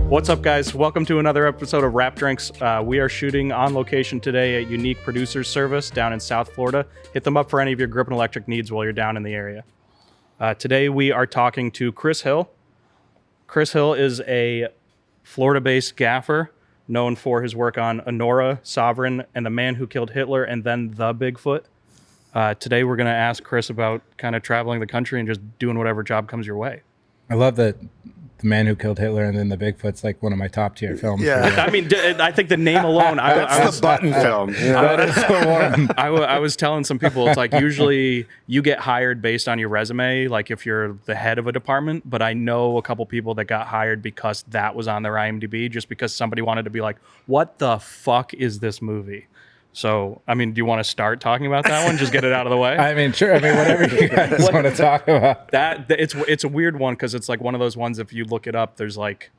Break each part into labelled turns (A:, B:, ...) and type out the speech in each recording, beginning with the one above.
A: What's up, guys? Welcome to another episode of Rap Drinks. We are shooting on location today at Unique Producers Service down in South Florida. Hit them up for any of your grip and electric needs while you're down in the area. Today we are talking to Chris Hill. Chris Hill is a Florida-based gaffer known for his work on Anora, Sovereign, and The Man Who Killed Hitler, and then The Bigfoot. Today we're going to ask Chris about kind of traveling the country and just doing whatever job comes your way.
B: I love that The Man Who Killed Hitler and then The Bigfoot's like one of my top tier films.
C: Yeah.
A: I mean, I think the name alone.
C: That's the button film. You know?
B: That is the one.
A: I was telling some people, it's like usually you get hired based on your resume, like if you're the head of a department. But I know a couple people that got hired because that was on their IMDb, just because somebody wanted to be like, what the fuck is this movie? So, I mean, do you want to start talking about that one? Just get it out of the way.
B: I mean, sure. I mean, whatever you guys want to talk about.
A: It's a weird one because it's like one of those ones, if you look it up, there's like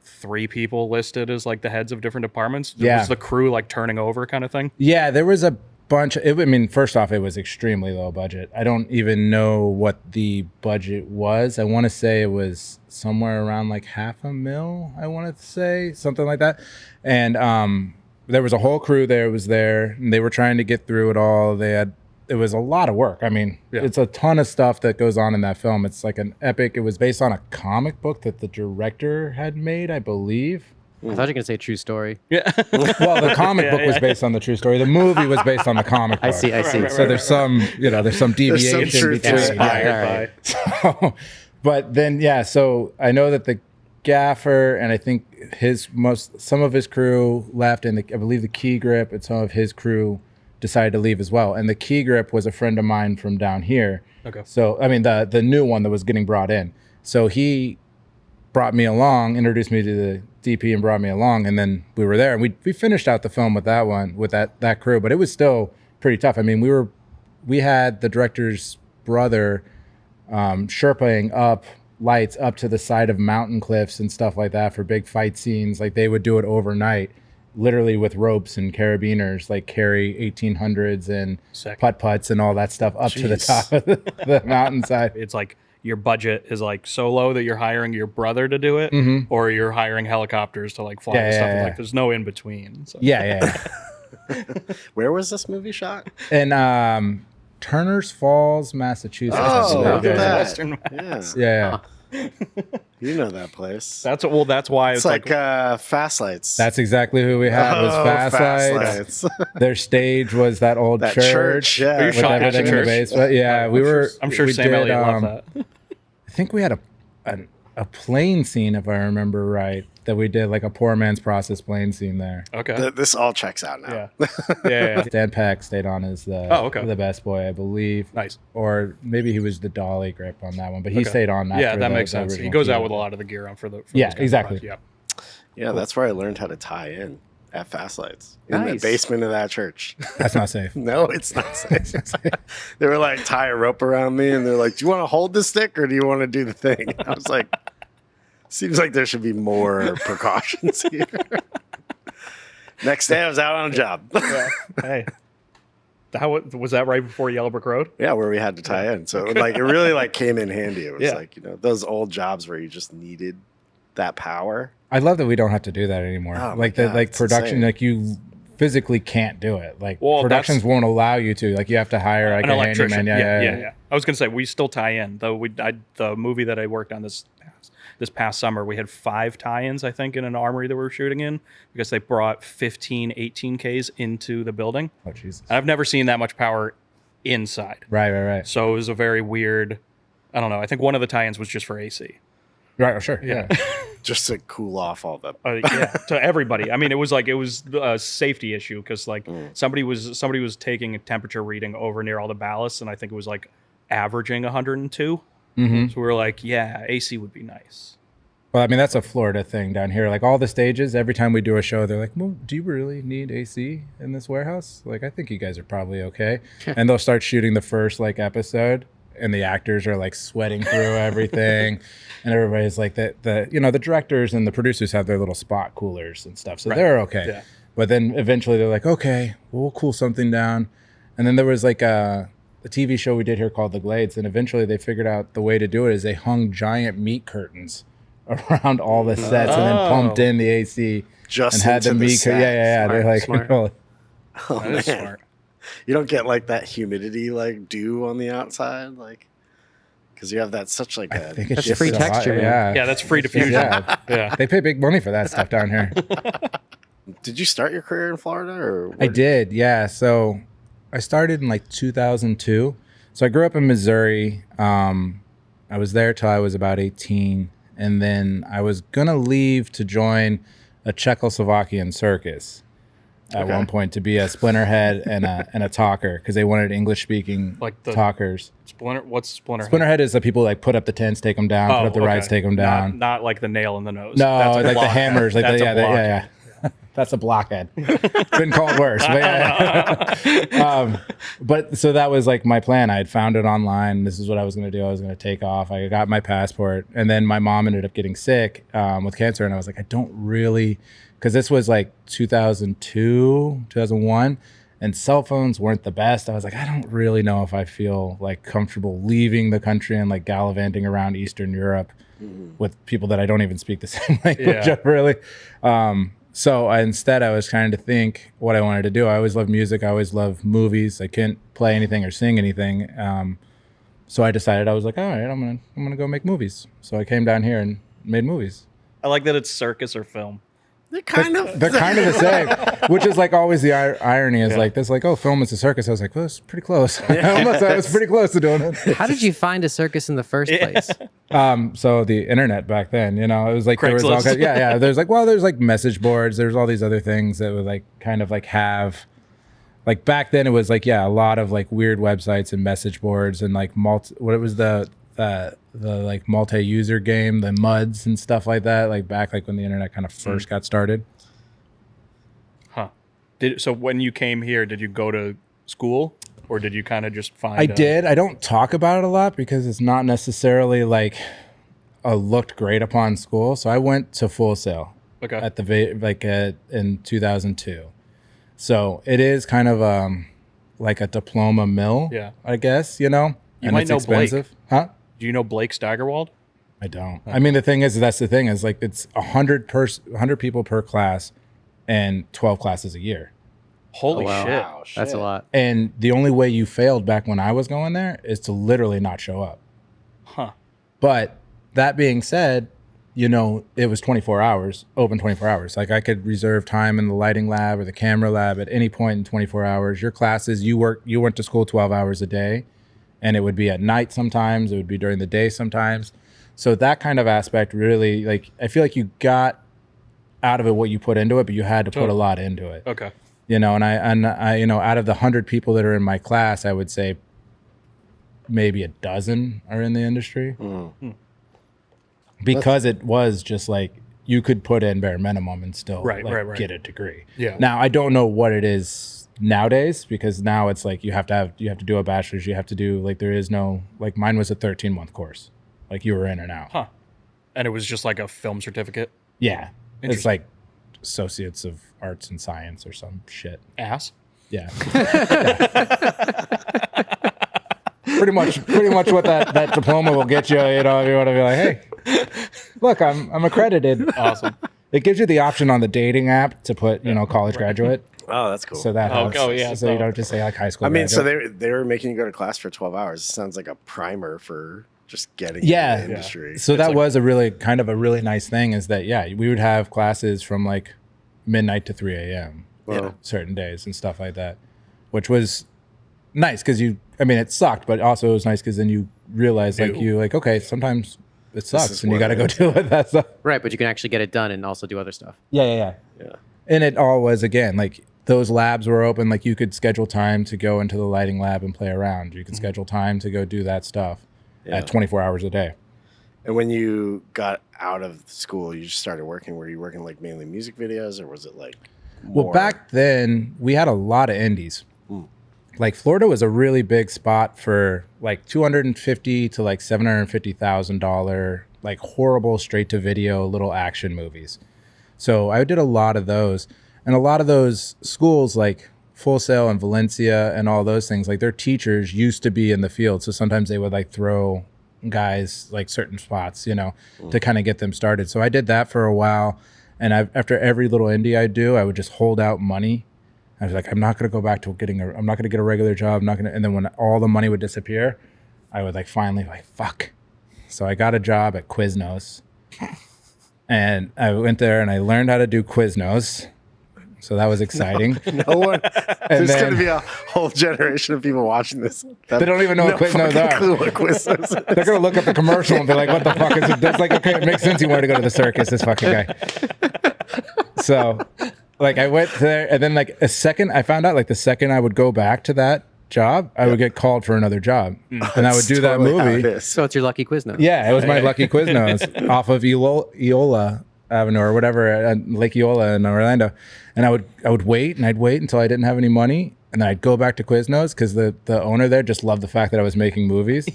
A: 3 people listed as like the heads of different departments.
B: Yeah.
A: Was the crew like turning over kind of thing?
B: Yeah, there was a bunch. I mean, first off, it was extremely low budget. I don't even know what the budget was. I want to say it was somewhere around like $500,000. I wanted to say something like that. And there was a whole crew there. Was there, and they were trying to get through it all. It was a lot of work. I mean, It's a ton of stuff that goes on in that film. It's like an epic. It was based on a comic book that the director had made, I believe.
D: I thought you were going to say true story.
A: Yeah.
B: Well, the comic book was based on the true story. The movie was based on the comic book.
D: I see.
B: So there's some deviation
C: truth to
B: between.
C: it.
A: Inspired by.
B: So, but then, so I know that the gaffer and I think some of his crew left, and I believe the key grip and some of his crew decided to leave as well. And the key grip was a friend of mine from down here.
A: Okay.
B: So I mean the new one that was getting brought in. So he brought me along, introduced me to the DP and brought me along, and then we were there and we finished out the film with that one with that crew, but it was still pretty tough. I mean, we had the director's brother sherpaing up lights up to the side of mountain cliffs and stuff like that for big fight scenes. Like they would do it overnight, literally with ropes and carabiners, like carry 1800s and putt-putts and all that stuff up to the top of the mountainside.
A: It's like your budget is like so low that you're hiring your brother to do it, or you're hiring helicopters to like fly and stuff. Like there's no in between. So.
B: Yeah.
C: Where was this movie shot?
B: And Turner's Falls, Massachusetts.
C: Oh, look at that.
A: Western Mass.
B: Yeah.
C: You know that place.
A: That's why
C: It's like Fast Lights.
B: That's exactly who we had. Was Fast Lights. Their stage was that old
C: That
B: church.
C: yeah.
A: Are you
B: With
A: shot at the
B: everything in the
A: church?
B: basement. Yeah, we were.
A: I'm sure
B: we
A: Sam
B: did,
A: Elliott loved that.
B: I think we had a plane scene, if I remember right, that we did like a poor man's process plane scene there.
A: Okay.
C: This all checks out now.
A: Yeah.
B: Dan Peck stayed on as the best boy, I believe.
A: Nice.
B: Or maybe he was the dolly grip on that one, but he stayed on.
A: Yeah,
B: after
A: that
B: the
A: makes sense. He
B: original
A: goes out
B: film.
A: with a lot of the gear on for those
B: Yeah,
A: kinds of
B: exactly.
A: rides.
C: Yeah, that's where I learned how to tie in at Fast Lights in the
D: Nice.
C: basement of that church.
B: That's not safe.
C: No, it's not safe. They were like, tie a rope around me, and they're like, do you want to hold the stick or do you want to do the thing? I was like, seems like there should be more precautions here. Next day, I was out on a job.
A: Hey. Was that right before Yellow Brick Road?
C: Yeah, where we had to tie in. So like it really like came in handy. It was
A: Yeah.
C: like, those old jobs where you just needed that power.
B: I love that we don't have to do that anymore.
C: Oh my
B: like
C: God,
B: like
C: it's
B: production,
C: insane.
B: like you physically can't do it. Like
A: Well,
B: productions won't allow you to. Like you have to hire like
A: An
B: a
A: electrician.
B: handyman.
A: Yeah. I was gonna say we still tie in though. The movie that I worked on this past summer, we had 5 tie-ins, I think, in an armory that we were shooting in because they brought 15 18Ks into the building.
B: Oh Jesus!
A: And I've never seen that much power inside.
B: Right.
A: So it was a very weird. I don't know. I think one of the tie-ins was just for AC.
B: Right. Oh, sure. Yeah.
C: Just to cool off all the
A: To everybody. I mean, it was a safety issue because like somebody was taking a temperature reading over near all the ballasts, and I think it was like averaging 102.
B: Mm-hmm.
A: So we were like, yeah, AC would be nice.
B: Well, I mean, that's a Florida thing down here. Like all the stages, every time we do a show, they're like, well, do you really need AC in this warehouse? Like, I think you guys are probably okay. And they'll start shooting the first like episode and the actors are like sweating through everything. And everybody's like the directors and the producers have their little spot coolers and stuff. So they're okay. Yeah. But then eventually they're like, okay, we'll cool something down. And then there was like a TV show we did here called The Glades. And eventually they figured out the way to do it is they hung giant meat curtains around all the sets and then pumped in the AC
C: Just
B: and had
C: into
B: them
C: the
B: be.
C: set.
B: Yeah. They're like,
D: Smart.
B: oh,
C: Oh,
A: That is
C: man.
A: smart.
C: You don't get like that humidity like dew on the outside, like because you have that such like
B: I
C: a
B: think it's
D: That's
B: just
D: free
B: a lot-
D: texture, man.
A: Yeah, that's free diffusion.
B: Yeah.
A: Yeah.
B: They pay big money for that stuff down here.
C: Did you start your career in Florida or
B: I
C: where
B: did, yeah. So I started in like 2002. So I grew up in Missouri. I was there till I was about 18. And then I was going to leave to join a Czechoslovakian circus at
C: Okay.
B: one point to be a splinterhead and a talker because they wanted English speaking
A: Like the-
B: talkers.
A: Splinter. What's Splinter?
B: Splinterhead is the people like put up the tents, take them down, put up the rides, take them down.
A: Not like the nail in the nose.
B: No,
A: That's a
B: like the
A: block.
B: hammers, like
A: That's a block.
B: yeah. That's a blockhead. Been called worse. But, yeah. But so that was like my plan. I had found it online. This is what I was going to do. I was going to take off. I got my passport, and then my mom ended up getting sick with cancer, and I was like, I don't really, because this was like 2002, 2001. And cell phones weren't the best. I was like, I don't really know if I feel like comfortable leaving the country and like gallivanting around Eastern Europe with people that I don't even speak the same language
A: Yeah.
B: of, really. So instead, I was trying to think what I wanted to do. I always loved music. I always loved movies. I couldn't play anything or sing anything. So I decided I was like, all right, I'm gonna go make movies. So I came down here and made movies.
A: I like that it's circus or film.
C: They're kind of
B: They're kind of the same, which is like always the irony is like this, like, oh, film is a circus. I was like, well, it's pretty close. I was pretty close to doing it.
D: How did you find a circus in the first place?
B: So the internet back then, it was like there was all
A: Craigslist.
B: kinds, yeah. There's like message boards. There's all these other things that would like kind of like have, like back then it was like a lot of like weird websites and message boards and like what was the like multi-user game, the MUDs and stuff like that. Like back like when the internet kind of first got started.
A: Huh. So when you came here, did you go to school or did you kind of just find?
B: I did. I don't talk about it a lot because it's not necessarily like looked great upon school. So I went to Full Sail
A: Okay.
B: at in 2002. So it is kind of like a diploma mill.
A: Yeah.
B: I guess and
A: might
B: it's
A: know Blake.
B: expensive. Huh?
A: Do you know Blake Steigerwald?
B: I don't. I mean, the thing is, that's the thing is like it's 100 people per class, and 12 classes a year.
A: Holy
D: wow.
A: shit.
C: Wow,
D: That's a
C: shit.
D: lot.
B: And the only way you failed back when I was going there is to literally not show up.
A: Huh.
B: But that being said, it was 24 hours, open 24 hours. Like I could reserve time in the lighting lab or the camera lab at any point in 24 hours. Your classes, you went to school 12 hours a day, and it would be at night sometimes. It would be during the day sometimes. So that kind of aspect really, like, I feel like you got out of it what you put into it, but you had to put a lot into it.
A: Okay.
B: And I out of the 100 people that are in my class, I would say maybe a dozen are in the industry. Because it was just like you could put in bare minimum and still
A: Right.
B: get a degree.
A: Yeah.
B: Now I don't know what it is nowadays because now it's like you have to do a bachelor's. You have to do like there is no like mine was a 13-month course. Like you were in and out.
A: Huh. And it was just like a film certificate.
B: Yeah. It's
A: Interesting.
B: like Associates of Arts and Science or some shit.
A: Ass.
B: Yeah. Pretty much what that diploma will get you, if you want to be like, hey, look, I'm accredited.
A: Awesome.
B: It gives you the option on the dating app to put, college graduate.
C: Oh, that's cool.
B: So that
A: Oh,
B: helps.
A: oh, yeah,
B: So you
A: so-
B: don't just say like high school.
C: I mean, so
B: graduate.
C: they were making you go to class for 12 hours. It sounds like a primer for just getting
B: Yeah.
C: into the industry.
B: So that
A: like-
B: was a really nice thing is that, we would have classes from like midnight to 3 a.m.
C: Wow.
B: certain days and stuff like that, which was nice because it sucked, but also it was nice because then you realize okay, sometimes it
C: is
B: sucks and you
C: what
B: got to
C: it
B: go
C: is.
B: deal with that stuff.
D: Right, but you can actually get it done and also do other stuff.
B: Yeah. And it all was, again, like those labs were open. Like you could schedule time to go into the lighting lab and play around. You could schedule time to go do that stuff at 24 hours a day.
C: And when you got out of school, you just started working. Were you working like mainly music videos, or was it like more?
B: Well, back then we had a lot of indies. Like Florida was a really big spot for like $250,000 to like $750,000 like horrible straight to video little action movies. So I did a lot of those, and a lot of those schools like Full Sail and Valencia and all those things, like their teachers used to be in the field. So sometimes they would like throw guys like certain spots, to kind of get them started. So I did that for a while, and after every little indie I do, I would just hold out money. I was like, I'm not going to go back to I'm not going to get a regular job. I'm not going to. And then when all the money would disappear, I would finally fuck. So I got a job at Quiznos, and I went there and I learned how to do Quiznos. So that was exciting.
C: No one. There's going to be a whole generation of people watching this.
B: They don't even know what Quiznos are.
C: Clue what Quiznos is.
B: They're going to look at the commercial and be like, what the fuck is it? That's okay, it makes sense he wanted to go to the circus, this fucking guy. So, I went there, and then, I found out, the second I would go back to that job, I would get called for another job. And I would do that movie.
D: So it's your lucky Quiznos.
B: Yeah, it was my lucky Quiznos off of Eola Avenue or whatever, Lake Eola in Orlando. And I would wait, and I'd wait until I didn't have any money, and then I'd go back to Quiznos because the owner there just loved the fact that I was making movies.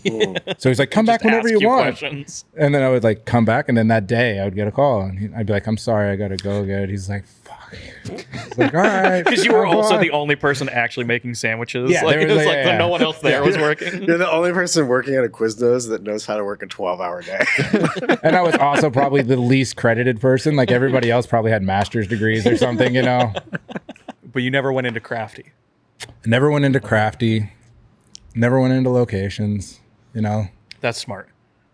B: So he's like, come back whenever you want.
A: Questions.
B: And then I would come back, and then that day I would get a call, and I'd be like, I'm sorry, I gotta go again. He's like, fuck. He's like, all right.
A: Because you were also the only person actually making sandwiches.
B: Yeah,
A: It was no one else there was working.
C: You're the only person working at a Quiznos that knows how to work a 12-hour day.
B: And I was also probably the least credited person. Everybody else probably had master's degrees or something,
A: But you never went into crafty.
B: Never went into crafty. Never went into locations,
A: That's smart.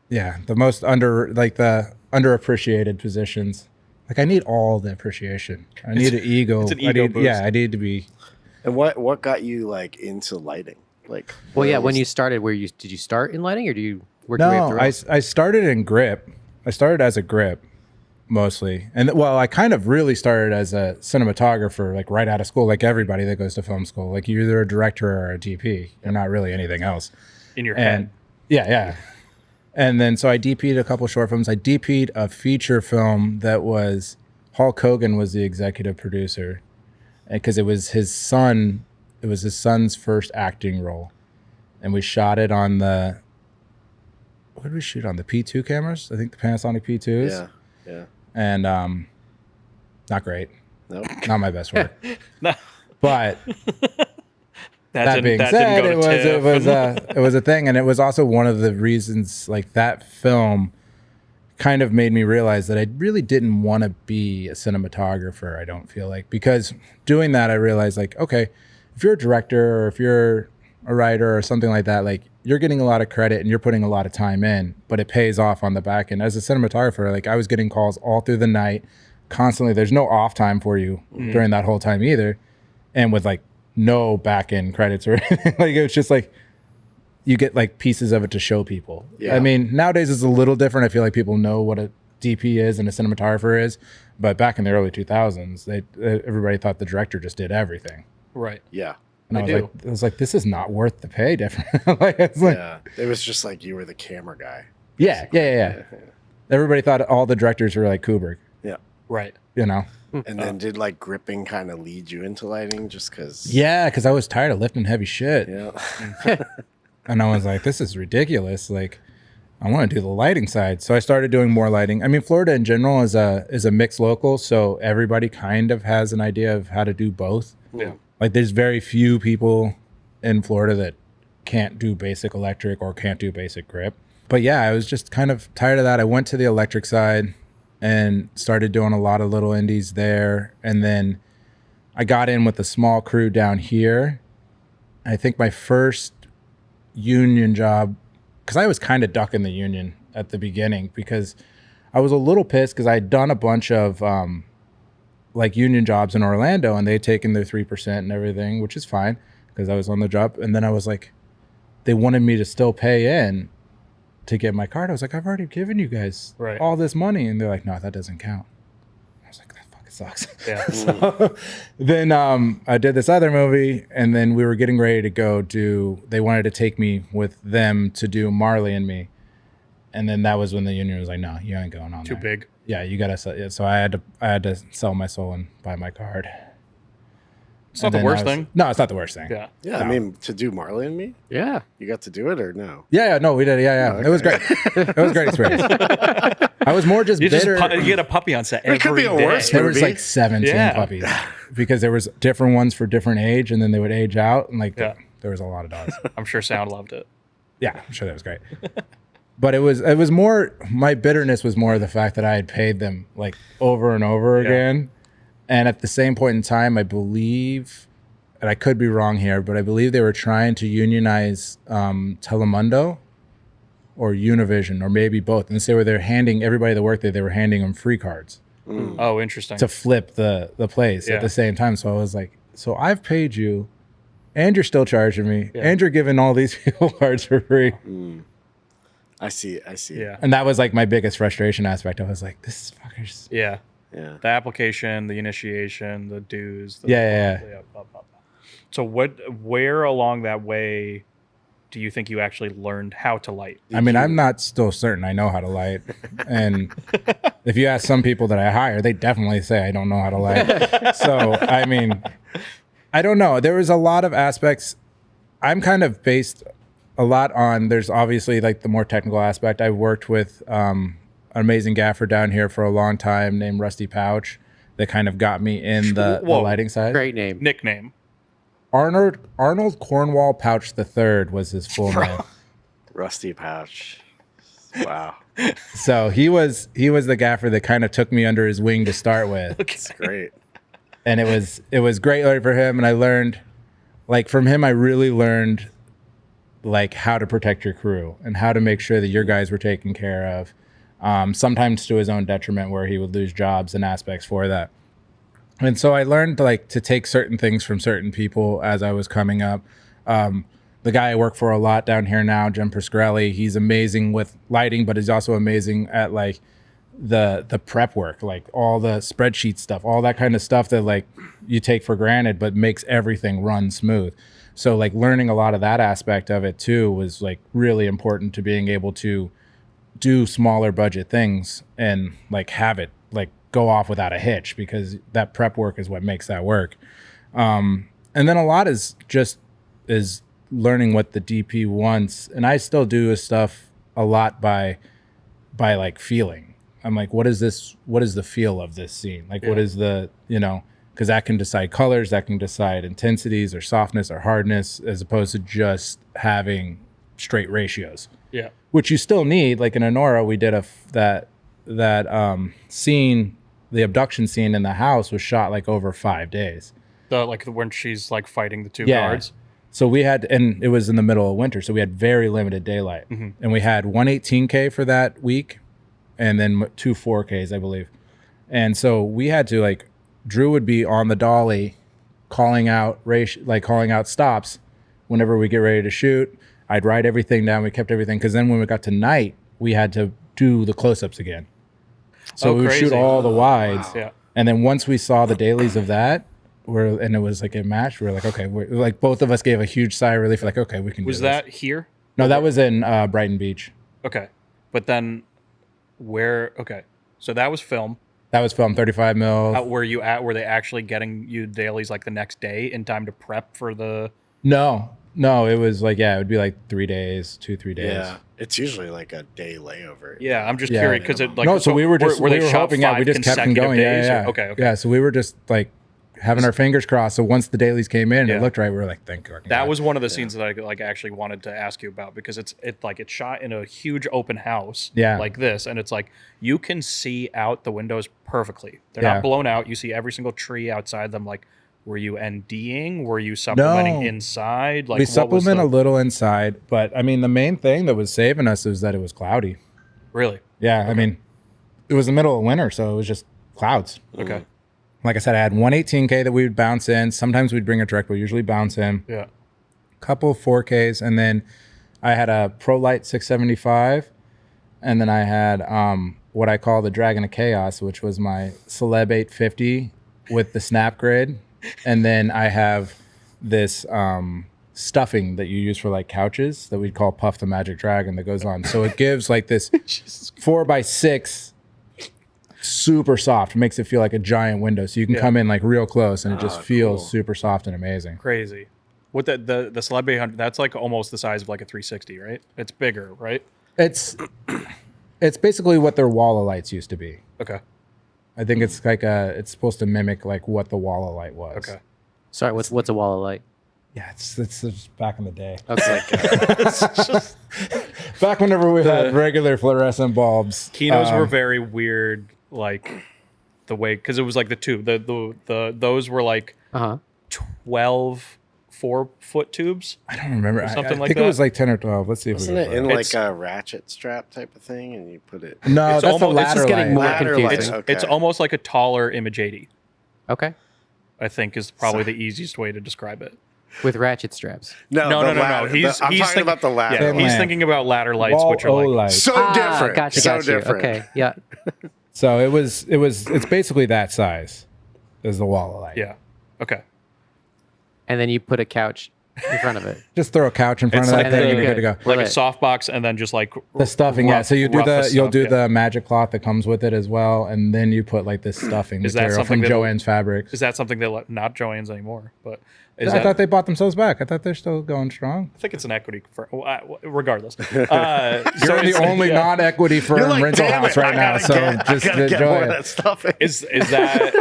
B: Yeah, the most the underappreciated positions. I need all the appreciation. I need an ego.
A: It's an ego boost.
B: Yeah, I need to be.
C: And what got you into lighting?
D: When you started, did you start in lighting, or do you work your way up
B: No,
D: through?
B: I started in grip. I started as a grip mostly. And I kind of really started as a cinematographer, right out of school, like everybody that goes to film school. You're either a director or a DP. You're not really anything else.
A: In your head.
B: And yeah. And then so I DP'd a couple short films. I DP'd a feature film that was Hulk Hogan was the executive producer, because it was his son. It was his son's first acting role, and we shot it on the. What did we shoot on? The P2 cameras? I think the Panasonic P2s.
C: Yeah.
B: And not great.
C: Nope.
B: Not my best work.
A: No.
B: But
A: That
B: being
A: didn't
B: said,
A: go to
B: it was a thing, and it was also one of the reasons that film kind of made me realize that I really didn't want to be a cinematographer. I don't feel because doing that, I realized okay, if you're a director or if you're a writer or something like that, you're getting a lot of credit and you're putting a lot of time in, but it pays off on the back end. As a cinematographer, I was getting calls all through the night, constantly. There's no off time for you during that whole time either, and with no back end credits or anything. It's just you get pieces of it to show people.
C: Yeah.
B: I mean, nowadays it's a little different. I feel like people know what a DP is and a cinematographer is, but back in the early 2000s, everybody thought the director just did everything.
A: Right.
C: Yeah.
B: And I was like, this is not worth the pay difference.
C: Yeah. It was just you were the camera guy.
B: Yeah. Everybody thought all the directors were like Kubrick.
C: Yeah.
A: Right.
C: And then did gripping kind of lead you into lighting just because?
B: Yeah, because I was tired of lifting heavy shit.
C: Yeah.
B: And I was like, this is ridiculous. I want to do the lighting side. So I started doing more lighting. I mean, Florida in general is a mixed local, so everybody kind of has an idea of how to do both.
A: Yeah.
B: There's very few people in Florida that can't do basic electric or can't do basic grip. But yeah, I was just kind of tired of that. I went to the electric side and started doing a lot of little indies there. And then I got in with a small crew down here. I think my first union job, because I was kind of ducking the union at the beginning because I was a little pissed because I'd done a bunch of union jobs in Orlando, and they'd taken their 3% and everything, which is fine because I was on the job. And then I was they wanted me to still pay in to get my card. I was like, I've already given you guys all this money. And they're like, no, that doesn't count. I was like, that fucking sucks.
A: Yeah.
B: So then I did this other movie, and then we were getting ready to go they wanted to take me with them to do Marley and Me. And then that was when the union was like, no, you ain't going on
A: Too
B: there.
A: big.
B: Yeah, you gotta sell. Yeah, so I had to sell my soul and buy my card.
A: It's not the worst thing.
B: No, it's not the worst thing.
A: Yeah.
C: Yeah.
B: No.
C: I mean, to do Marley and Me,
D: Yeah.
C: you got to do it or no?
B: Yeah, no, we did. Yeah. It was great. It was a great experience. I was more just
A: You
B: bitter.
A: you get a puppy on set
C: It could
A: every
C: be a
A: day.
C: worse
B: There was
C: movie.
B: 17
A: Yeah.
B: puppies because there was different ones for different age, and then they would age out, and
A: Yeah.
B: there was a lot of dogs.
A: I'm sure Sound loved it.
B: Yeah, I'm sure that was great. But it was more, my bitterness was more the fact that I had paid them like over and over again. And at the same point in time, I believe, and I could be wrong here, but I believe they were trying to unionize Telemundo or Univision, or maybe both. And so they're handing everybody that worked there, they were handing them free cards
A: Oh, interesting.
B: to flip the place at the same time. So I was like, so I've paid you and you're still charging me and you're giving all these people cards for free.
C: I see.
A: Yeah.
B: And that was like my biggest frustration aspect. I was like, this fuckers.
A: Yeah.
C: Yeah.
A: The application, the initiation, the dues. The
B: Yeah.
A: blah, blah, blah. So where along that way do you think you actually learned how to light?
B: I mean, I'm not still certain I know how to light. And if you ask some people that I hire, they definitely say I don't know how to light. So, I mean, I don't know. There was a lot of aspects. I'm kind of based a lot on, there's obviously like the more technical aspect. I worked with an amazing gaffer down here for a long time named Rusty Pouch that kind of got me in the lighting side.
D: Great name.
A: Nickname.
B: Arnold Cornwall Pouch III was his full name.
C: Rusty Pouch. Wow.
B: So he was the gaffer that kind of took me under his wing to start with.
C: That's great.
B: And it was great learning for him. And I learned, like, from him, I really learned like how to protect your crew and how to make sure that your guys were taken care of. Sometimes to his own detriment, where he would lose jobs and aspects for that. And so I learned like to take certain things from certain people as I was coming up. The guy I work for a lot down here now, Jim Priscarelli, he's amazing with lighting, but he's also amazing at like the prep work, like all the spreadsheet stuff, all that kind of stuff that like you take for granted, but makes everything run smooth. So like learning a lot of that aspect of it too was like really important to being able to do smaller budget things and like have it like go off without a hitch, because that prep work is what makes that work. And then a lot is learning what the DP wants. And I still do stuff a lot by like feeling. I'm like, what is the feel of this scene? Like, what is the, because that can decide colors, that can decide intensities or softness or hardness, as opposed to just having straight ratios.
A: Yeah.
B: Which you still need. Like in Anora, we did that scene, the abduction scene in the house was shot like over 5 days.
A: When she's like fighting the two guards.
B: So we had, and it was in the middle of winter, so we had very limited daylight. And we had one 18K for that week, and then two 4Ks, I believe. And so we had to like, Drew would be on the dolly calling out stops whenever we get ready to shoot. I'd write everything down. We kept everything, because then when we got to night, we had to do the close-ups again. So we would shoot all the wides.
A: Yeah.
B: And then once we saw the dailies of that, and it was like a match, we were like, okay, like both of us gave a huge sigh of relief. Like, okay, we can do this.
A: Was that here?
B: No, that was in Brighton Beach.
A: Okay. But then okay. So that was film.
B: That was filmed 35 mil.
A: Were they actually getting you dailies like the next day in time to prep for the...
B: No, it was like, it would be like 3 days, 3 days.
C: Yeah, it's usually like a day layover.
A: Yeah, I'm just curious because it like...
B: No, so we were just,
A: were
B: we
A: they
B: were
A: shot
B: hoping out. We just kept them going.
A: days,
B: Yeah.
A: Okay.
B: Yeah, so we were just like having our fingers crossed. So once the dailies came in, it looked right. We were like, thank God.
A: That was one of the scenes that I like actually wanted to ask you about, because it's shot in a huge open house like this, and it's like you can see out the windows perfectly. They're not blown out. You see every single tree outside them. Like, were you NDing? Were you supplementing inside? Like,
B: we supplement a little inside, but I mean, the main thing that was saving us was that it was cloudy.
A: Really?
B: Yeah, okay. I mean, it was the middle of winter, so it was just clouds.
A: Okay.
B: Like I said, I had one 18K that we would bounce in. Sometimes we'd bring a direct, but usually bounce in.
A: Yeah.
B: Couple 4Ks, and then I had a ProLight 675, and then I had what I call the Dragon of Chaos, which was my Celeb 850 with the snap grid. And then I have this stuffing that you use for like couches that we'd call Puff the Magic Dragon that goes on. So it gives like this 4x6 super soft, makes it feel like a giant window. So you can come in like real close and it just feels super soft and amazing.
A: Crazy. What the Celeb 800, that's like almost the size of like a 360, right? It's bigger, right?
B: It's basically what their wall of lights used to be.
A: Okay.
B: I think it's like it's supposed to mimic like what the wall of light was.
A: Okay.
D: Sorry, what's a wall of light?
B: Yeah, it's just back in the day.
D: Okay.
B: Back whenever we had regular fluorescent bulbs.
A: Kinos were very weird, like the way, because it was like the tube. Those were like
D: Uh-huh.
A: 12 4-foot tubes.
B: I don't remember. I
A: something like
B: think
A: that.
B: it was like 10 or 12. Let's see if
C: Wasn't
B: we
C: it
B: can
C: in
B: find
C: like
A: It's-
C: a ratchet strap type of thing, and you put it?
B: No,
A: It's
B: that's the
A: almost- it's
B: ladder
A: just
D: getting
B: light.
D: more
C: Ladder
D: confusing.
C: light,
A: It's
C: okay.
A: almost like a taller Image 80.
D: Okay.
A: I think is probably the easiest way to describe it.
D: With ratchet straps.
A: No.
C: the ladder-
A: He's
C: I'm talking
A: thinking
C: about the ladder.
A: Yeah,
B: Same
A: he's
B: lamp.
A: thinking about ladder lights,
B: Wall
A: which are like
B: light.
C: So different.
D: Gotcha.
C: So
D: Gotcha.
C: different.
D: Okay. Yeah.
B: So it's basically that size as the wall of light.
A: yeah. Okay.
D: And then you put a couch in front of it.
B: Just throw a couch in front
A: It's
B: of
A: like
B: that thing
D: the-
B: and you're good to go.
A: Like
D: Right.
A: a softbox, and then just like
B: The stuffing, yeah.
A: rough-
B: So you do
A: roughest
B: you'll
A: stuff,
B: do
A: yeah.
B: the magic cloth that comes with it as well, and then you put like this stuffing
A: Is that
B: material
A: something
B: from
A: that'll-
B: Joann's Fabrics.
A: Is that something they let not Joann's anymore? But is
B: I
A: that,
B: thought they bought themselves back. I thought they're still going strong.
A: I think it's an equity firm. Regardless,
B: You're the only non-equity firm
C: You're like,
B: rental
C: damn
B: house
C: it,
B: right now, so just
C: I gotta get
B: enjoy
C: more of
B: it.
C: that stuff.
A: Is that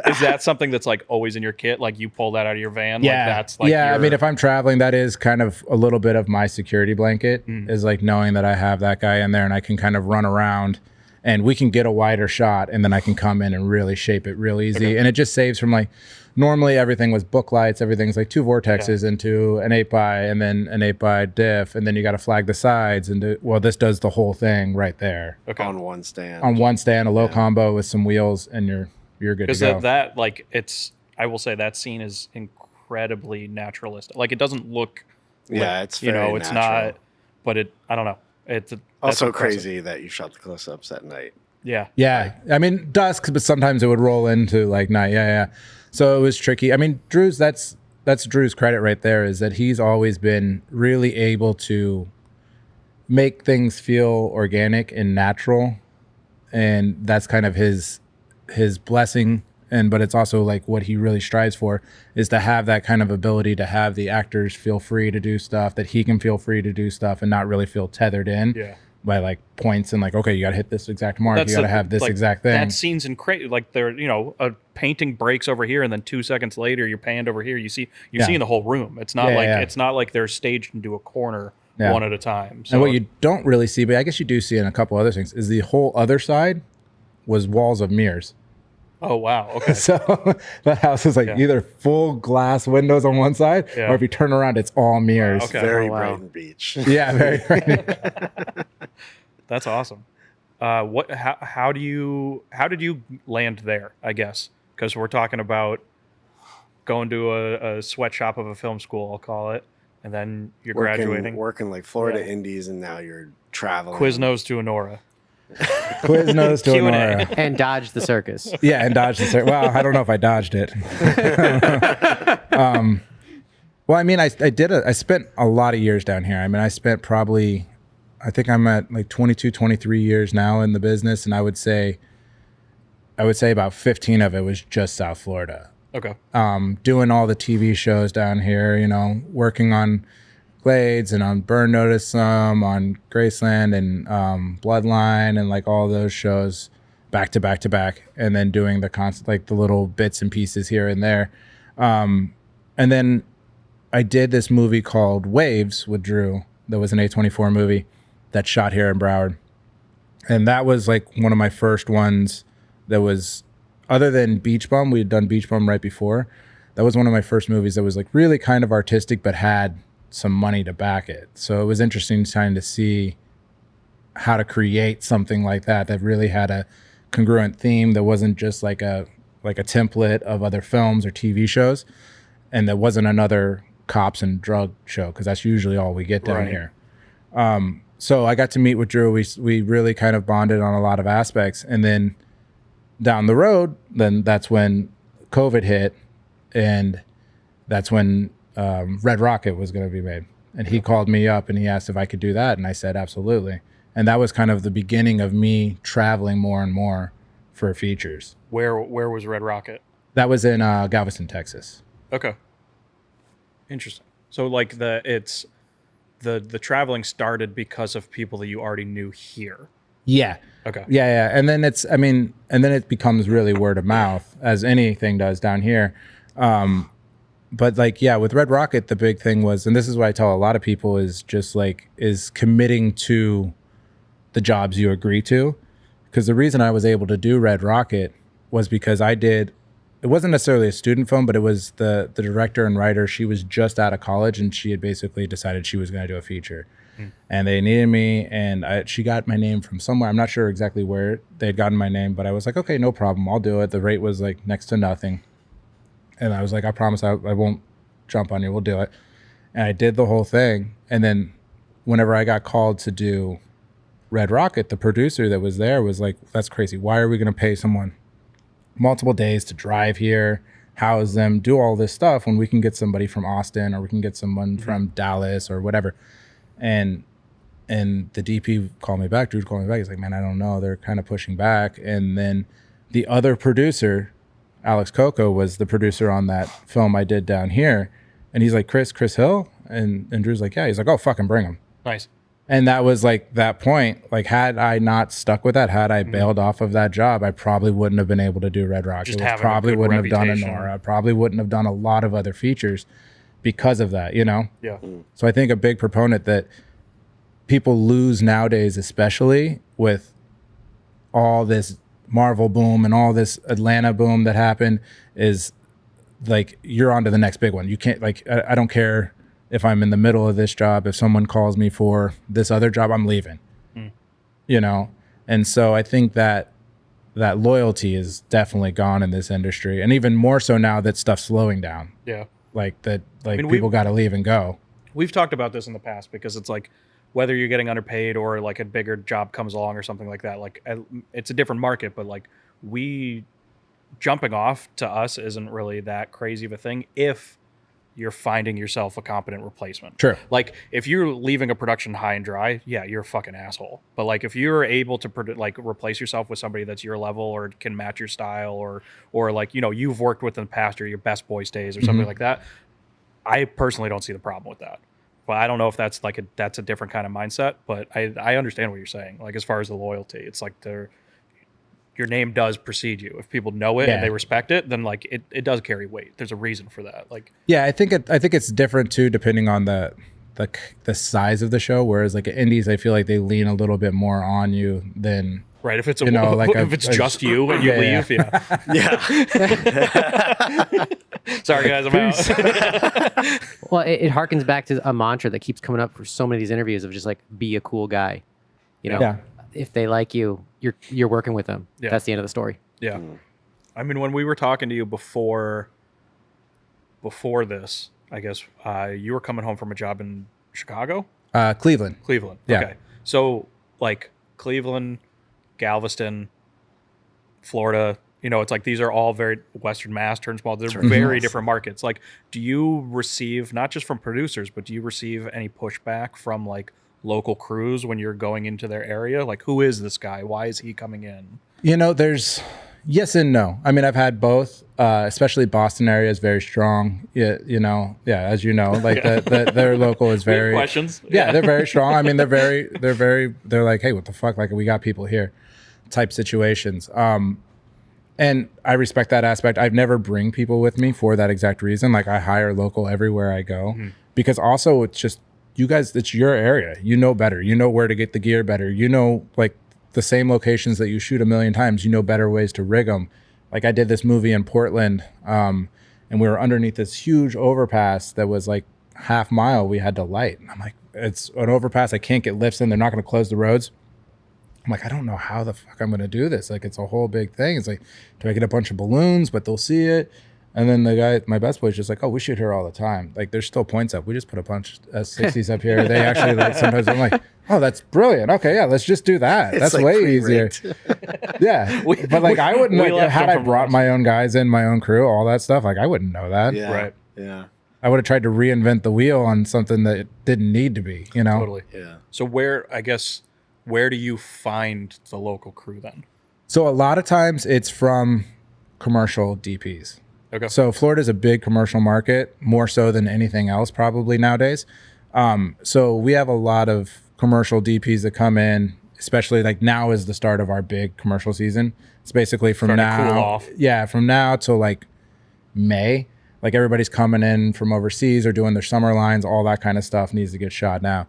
A: is that something that's like always in your kit? Like you pull that out of your van?
B: Yeah,
A: Like that's like
B: yeah. I
A: your-
B: mean, if I'm traveling, that is kind of a little bit of my security blanket. Is like knowing that I have that guy in there, and I can kind of run around, and we can get a wider shot, and then I can come in and really shape it real easy, and it just saves from like. Normally everything was book lights, everything's like 2 vortexes into an 8x and then an 8x diff, and then you got to flag the sides and this does the whole thing right there
A: okay.
C: on one stand.
B: on one stand, a low combo with some wheels, and you're good to
A: Because
B: go.
A: that like it's I will say that scene is incredibly naturalistic. Like it doesn't look
C: Yeah, it's
A: you know
C: very
A: it's
C: natural.
A: not, but it I don't know. It's that's
C: Also
A: impressive.
C: crazy that you shot the close-ups at night.
A: Yeah.
B: Yeah, I mean dusk, but sometimes it would roll into like night. Yeah. So it was tricky. I mean, that's Drew's credit right there, is that he's always been really able to make things feel organic and natural, and that's kind of his blessing. But it's also like what he really strives for is to have that kind of ability to have the actors feel free to do stuff, that he can feel free to do stuff, and not really feel tethered in.
A: Yeah.
B: By like points and like, okay, you got to hit this exact mark. You got to have this
A: like,
B: exact thing.
A: That scene's incredible. Like they're, a painting breaks over here, and then 2 seconds later, you're panned over here. You're seeing the whole room. It's not it's not like they're staged into a corner one at a time. So
B: And what you don't really see, but I guess you do see in a couple other things, is the whole other side was walls of mirrors.
A: oh wow, okay,
B: So that house is like either full glass windows on one side,
A: Yeah.
B: or if you turn around, it's all mirrors.
A: Okay.
C: Very
D: Oh, wow.
C: Brighton Beach.
B: Yeah, very.
A: that's awesome. How did you land there? I guess because we're talking about going to a sweatshop of a film school, I'll call it, and then you're graduating.
C: Working like Florida
A: Yeah.
C: Indies, and now you're traveling.
A: Quiznos to Anora.
B: Quiznos to
A: Q&A.
B: Anora.
D: And dodge the circus.
B: Yeah, and dodged the well, I don't know if I dodged it. Well, I mean, I spent a lot of years down here. I mean, I spent probably, I think I'm at like 22, 23 years now in the business, and I would say about 15 of it was just South Florida.
A: Okay.
B: Doing all the TV shows down here, working on Glades and on Burn Notice, some on Graceland and Bloodline, and like all those shows back to back to back, and then doing the constant, like the little bits and pieces here and there. And then I did this movie called Waves with Drew. That was an A24 movie that shot here in Broward. And that was like one of my first ones that was, other than Beach Bum, we had done Beach Bum right before. That was one of my first movies that was like really kind of artistic, but had some money to back it. So it was interesting trying to see how to create something like that really had a congruent theme, that wasn't just like a template of other films or TV shows, and that wasn't another cops and drug show, because that's usually all we get down
A: Right.
B: here. So I got to meet with Drew. We really kind of bonded on a lot of aspects, and then down the road, then that's when COVID hit, and that's when Red Rocket was going to be made. And he called me up and he asked if I could do that, and I said absolutely. And that was kind of the beginning of me traveling more and more for features.
A: Where was Red Rocket?
B: That was in Galveston, Texas.
A: Okay. Interesting. So like the traveling started because of people that you already knew here.
B: Yeah.
A: Okay.
B: Yeah. And then and then it becomes really word of mouth, as anything does down here. But like, yeah, with Red Rocket, the big thing was, and this is what I tell a lot of people, is just like, is committing to the jobs you agree to. Because the reason I was able to do Red Rocket was because it wasn't necessarily a student film, but it was the director and writer. She was just out of college and she had basically decided she was going to do a feature. And they needed me, and she got my name from somewhere. I'm not sure exactly where they had gotten my name, but I was like, okay, no problem. I'll do it. The rate was like next to nothing. And I was like, I promise I won't jump on you. We'll do it. And I did the whole thing. And then whenever I got called to do Red Rocket, the producer that was there was like, that's crazy. Why are we going to pay someone multiple days to drive here, house them, do all this stuff when we can get somebody from Austin or we can get someone from Dallas or whatever? And the DP called me back. Dude called me back. He's like, man, I don't know. They're kind of pushing back. And then the other producer, Alex Coco, was the producer on that film I did down here. And he's like, Chris Hill? And Drew's like, yeah. He's like, oh, fucking bring him.
A: Nice.
B: And that was like that point. Like, had I not stuck with that, had I bailed off of that job, I probably wouldn't have been able to do Red Rocket. Probably wouldn't have done Anora. I probably wouldn't have done a lot of other features because of that, you know?
A: Yeah.
B: So I think a big proponent that people lose nowadays, especially with all this Marvel boom and all this Atlanta boom that happened, is like, you're on to the next big one. You can't, like, I don't care if I'm in the middle of this job. If someone calls me for this other job, I'm leaving, you know? And so I think that loyalty is definitely gone in this industry. And even more so now that stuff's slowing down.
A: Yeah.
B: Like that, like, people got to leave and go.
A: We've talked about this in the past because it's like, whether you're getting underpaid or like a bigger job comes along or something like that, like it's a different market, but like jumping off to us isn't really that crazy of a thing if you're finding yourself a competent replacement.
B: Sure.
A: Like if you're leaving a production high and dry, yeah, you're a fucking asshole. But like if you're able to replace yourself with somebody that's your level or can match your style or like, you know, you've worked with in the past or your best boys days or something like that, I personally don't see the problem with that. But I don't know if that's like that's a different kind of mindset, but I understand what you're saying. Like as far as the loyalty, it's like your name does precede you. If people know it and they respect it, then like it does carry weight. There's a reason for that. Like
B: I think it's different too, depending on the size of the show. Whereas like at indies, I feel like they lean a little bit more on you than
A: right. If it's if it's just you and you leave, yeah. Sorry guys, I'm out.
D: Well, it harkens back to a mantra that keeps coming up for so many of these interviews of just like, be a cool guy. You know, if they like you, you're working with them. Yeah. That's the end of the story.
A: Yeah. I mean, when we were talking to you before this, I guess you were coming home from a job in Chicago?
B: Cleveland.
A: Yeah. Okay. So like Cleveland, Galveston, Florida, you know, it's like these are all very Western Mass, turn small. They're very different markets. Like, do you receive, not just from producers, but do you receive any pushback from like local crews when you're going into their area? Like, who is this guy? Why is he coming in?
B: You know, there's yes and no. I mean, I've had both, especially Boston area is very strong. Yeah, you know, as you know, like their local is very
A: questions.
B: Yeah, they're very strong. I mean, they're like, hey, what the fuck? Like, we got people here type situations. And I respect that aspect. I've never bring people with me for that exact reason. Like I hire local everywhere I go because also it's just, you guys, it's your area. You know better. You know where to get the gear better. You know, like the same locations that you shoot a million times, you know better ways to rig them. Like I did this movie in Portland and we were underneath this huge overpass that was like half mile we had to light. And I'm like, it's an overpass. I can't get lifts in. They're not going to close the roads. I'm like, I don't know how the fuck I'm going to do this. Like, it's a whole big thing. It's like, do I get a bunch of balloons, but they'll see it? And then the guy, my best boy, is just like, oh, we shoot here all the time. Like, there's still points up. We just put a bunch of S60s up here. They actually, like, sometimes I'm like, oh, that's brilliant. Okay, yeah, let's just do that.
C: It's
B: that's
C: like
B: way easier. Yeah. But, like, I wouldn't, had I brought my own guys in, my own crew, all that stuff, like, I wouldn't know that.
C: Yeah.
A: Right.
C: Yeah.
B: I would have tried to reinvent the wheel on something that it didn't need to be, you know?
A: Totally.
C: Yeah.
A: So where do you find the local crew then?
B: So a lot of times it's from commercial DPs.
A: Okay.
B: So Florida's a big commercial market, more so than anything else probably nowadays. So we have a lot of commercial DPs that come in, especially like now is the start of our big commercial season. It's basically from
A: Starting to
B: now,
A: cool off.
B: yeah, from now till like May. like everybody's coming in from overseas or doing their summer lines, all that kind of stuff needs to get shot now.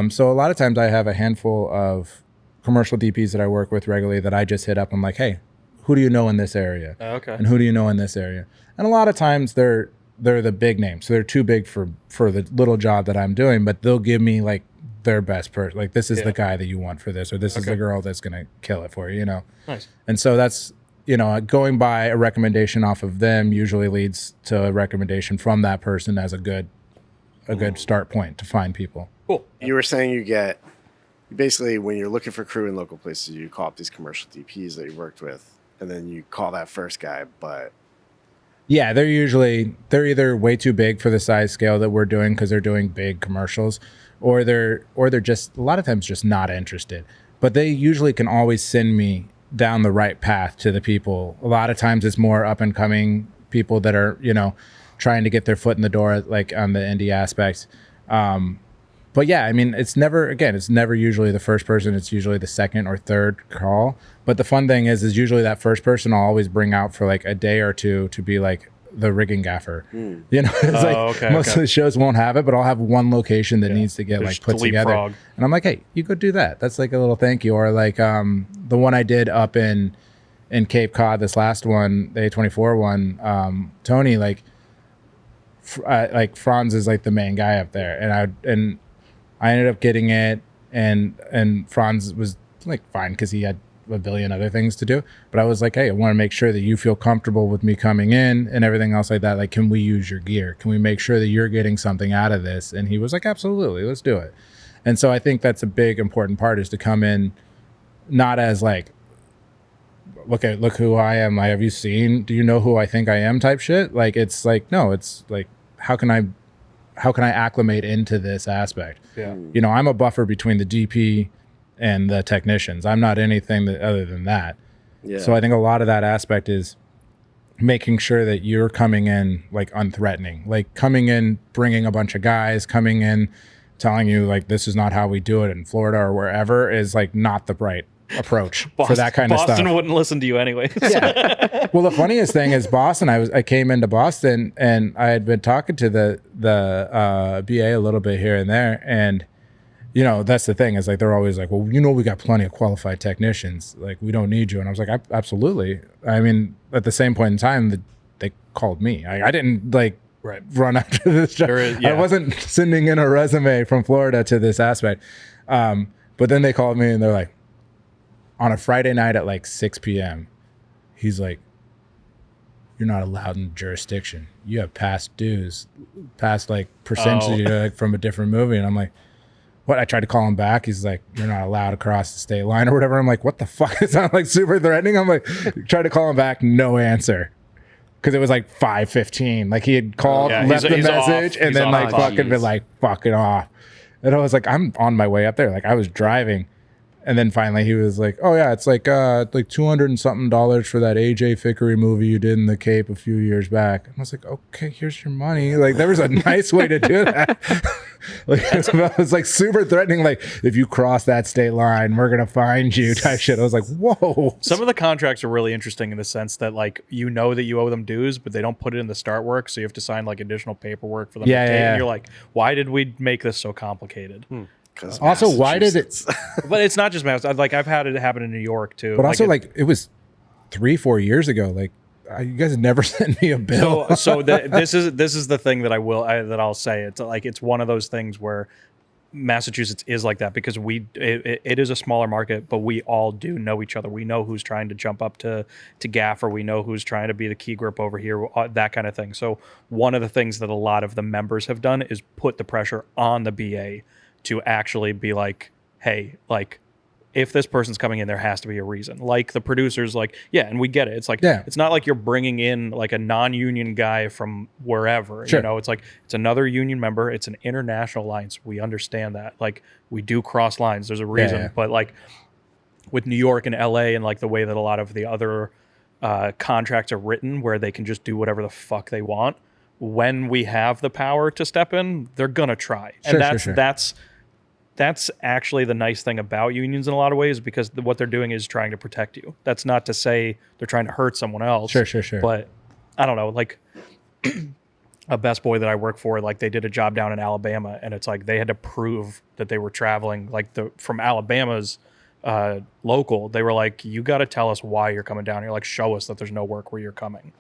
B: So a lot of times I have a handful of commercial DPs that I work with regularly that I just hit up. I'm like, hey, who do you know in this area?
A: Okay.
B: And who do you know in this area? And a lot of times they're the big names. So they're too big for the little job that I'm doing, but they'll give me like their best person. Like, this is the guy that you want for this, or this is the girl that's going to kill it for you, you know?
A: Nice.
B: And so that's, you know, going by a recommendation off of them usually leads to a recommendation from that person as a good start point to find people.
C: Cool. You were saying you basically, when you're looking for crew in local places, you call up these commercial DPs that you worked with, and then you call that first guy, but...
B: Yeah, they're either way too big for the size scale that we're doing because they're doing big commercials, or they're just a lot of times just not interested. But they usually can always send me down the right path to the people. A lot of times it's more up and coming people that are, you know, trying to get their foot in the door, like on the indie aspects. But yeah, I mean, it's never usually the first person. It's usually the second or third call. But the fun thing is usually that first person I'll always bring out for like a day or two to be like the rigging gaffer. You know, it's most of the shows won't have it, but I'll have one location that needs to get like put together. And I'm like, hey, you go do that. That's like a little thank you. Or like the one I did up in Cape Cod, this last one, the A24 one, Tony, like Franz is like the main guy up there, and I ended up getting it, and Franz was like fine because he had a billion other things to do. But I was like, hey, I want to make sure that you feel comfortable with me coming in and everything else like that. Like, can we use your gear? Can we make sure that you're getting something out of this? And he was like, absolutely, let's do it. And so I think that's a big important part, is to come in not as like, look who I am. Have you seen? Do you know who I think I am? Type shit. Like, it's like, no, it's like, how can I acclimate into this aspect?
A: Yeah.
B: You know, I'm a buffer between the DP and the technicians. I'm not anything other than that. Yeah. So I think a lot of that aspect is making sure that you're coming in like unthreatening, like coming in, bringing a bunch of guys, coming in, telling you like, this is not how we do it in Florida or wherever, is like not the right approach for that kind of stuff.
A: Boston wouldn't listen to you anyway.
B: Yeah. Well, the funniest thing is Boston. I came into Boston and I had been talking to the BA a little bit here and there, and you know, that's the thing, is like they're always like, well, you know, we got plenty of qualified technicians. Like, we don't need you. And I was like, absolutely. I mean, at the same point in time, they called me. I didn't like run after this job. I wasn't sending in a resume from Florida to this aspect. But then they called me and they're like, on a Friday night at like 6 p.m., he's like, you're not allowed in jurisdiction. You have past dues, past like percentage like, from a different movie. And I'm like, what? I tried to call him back. He's like, you're not allowed to cross the state line or whatever. I'm like, what the fuck? It sounds like super threatening. I'm like, tried to call him back, no answer. Because it was like 5:15. Like, he had called, left the message, and then like fucking been like, fuck it off. And I was like, I'm on my way up there. Like, I was driving. And then finally he was like, oh yeah, it's like $200 and something for that AJ Fickery movie you did in the Cape a few years back. And I was like, okay, here's your money. Like, there was a nice way to do that. Like, I was like super threatening, like, if you cross that state line, we're gonna find you type shit. I was like, whoa.
A: Some of the contracts are really interesting in the sense that, like, you know that you owe them dues, but they don't put it in the start work, so you have to sign like additional paperwork for them to take. And you're like, why did we make this so complicated?
B: Also, why did it?
A: But it's not just Massachusetts. Like, I've had it happen in New York too.
B: But also, like, it was 3-4 years ago. Like, you guys never sent me a bill.
A: So this is the thing that I'll say. It's like, it's one of those things where Massachusetts is like that, because it is a smaller market, but we all do know each other. We know who's trying to jump up to Gaffer. We know who's trying to be the key grip over here, that kind of thing. So one of the things that a lot of the members have done is put the pressure on the BA to actually be like, hey, like, if this person's coming in, there has to be a reason. Like, the producers, like, yeah, and we get it. It's like, it's not like you're bringing in like a non-union guy from wherever. Sure. You know, it's like, it's another union member. It's an international alliance. We understand that. Like, we do cross lines. There's a reason. But like with New York and LA and like the way that a lot of the other contracts are written, where they can just do whatever the fuck they want, when we have the power to step in, they're gonna try. And that's actually the nice thing about unions in a lot of ways, because what they're doing is trying to protect you. That's not to say they're trying to hurt someone else.
B: Sure.
A: But I don't know, like, a best boy that I work for, like they did a job down in Alabama, and it's like they had to prove that they were traveling like from Alabama's local. They were like, you got to tell us why you're coming down here. Like, show us that there's no work where you're coming.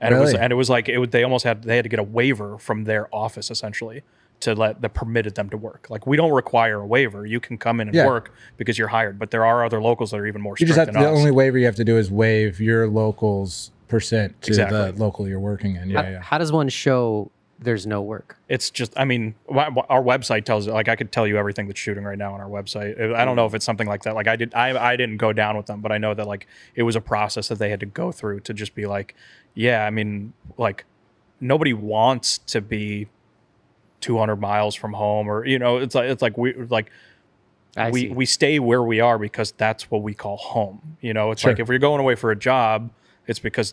A: And
B: Really?
A: it was like they had to get a waiver from their office essentially that permitted them to work. Like, we don't require a waiver. You can come in and work because you're hired, but there are other locals that are even more strict than us.
B: The only waiver you have to do is waive your local's percent to the local you're working in.
D: How does one show there's no work?
A: It's just, I mean, our website tells it. Like, I could tell you everything that's shooting right now on our website. I don't know if it's something like that. Like, I didn't go down with them, but I know that like it was a process that they had to go through to just be like, yeah, I mean, like nobody wants to be 200 miles from home, or we stay where we are because that's what we call home. It's like if you're going away for a job, it's because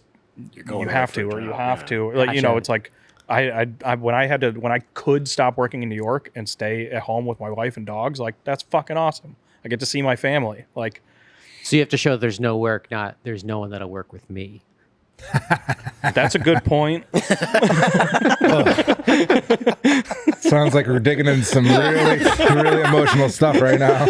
A: you have to, or you have to. Like, it's like when I could stop working in New York and stay at home with my wife and dogs, like that's fucking awesome. I get to see my family. Like,
D: so you have to show there's no work, not there's no one that'll work with me.
A: That's a good point.
B: Sounds like we're digging in some really emotional stuff right now.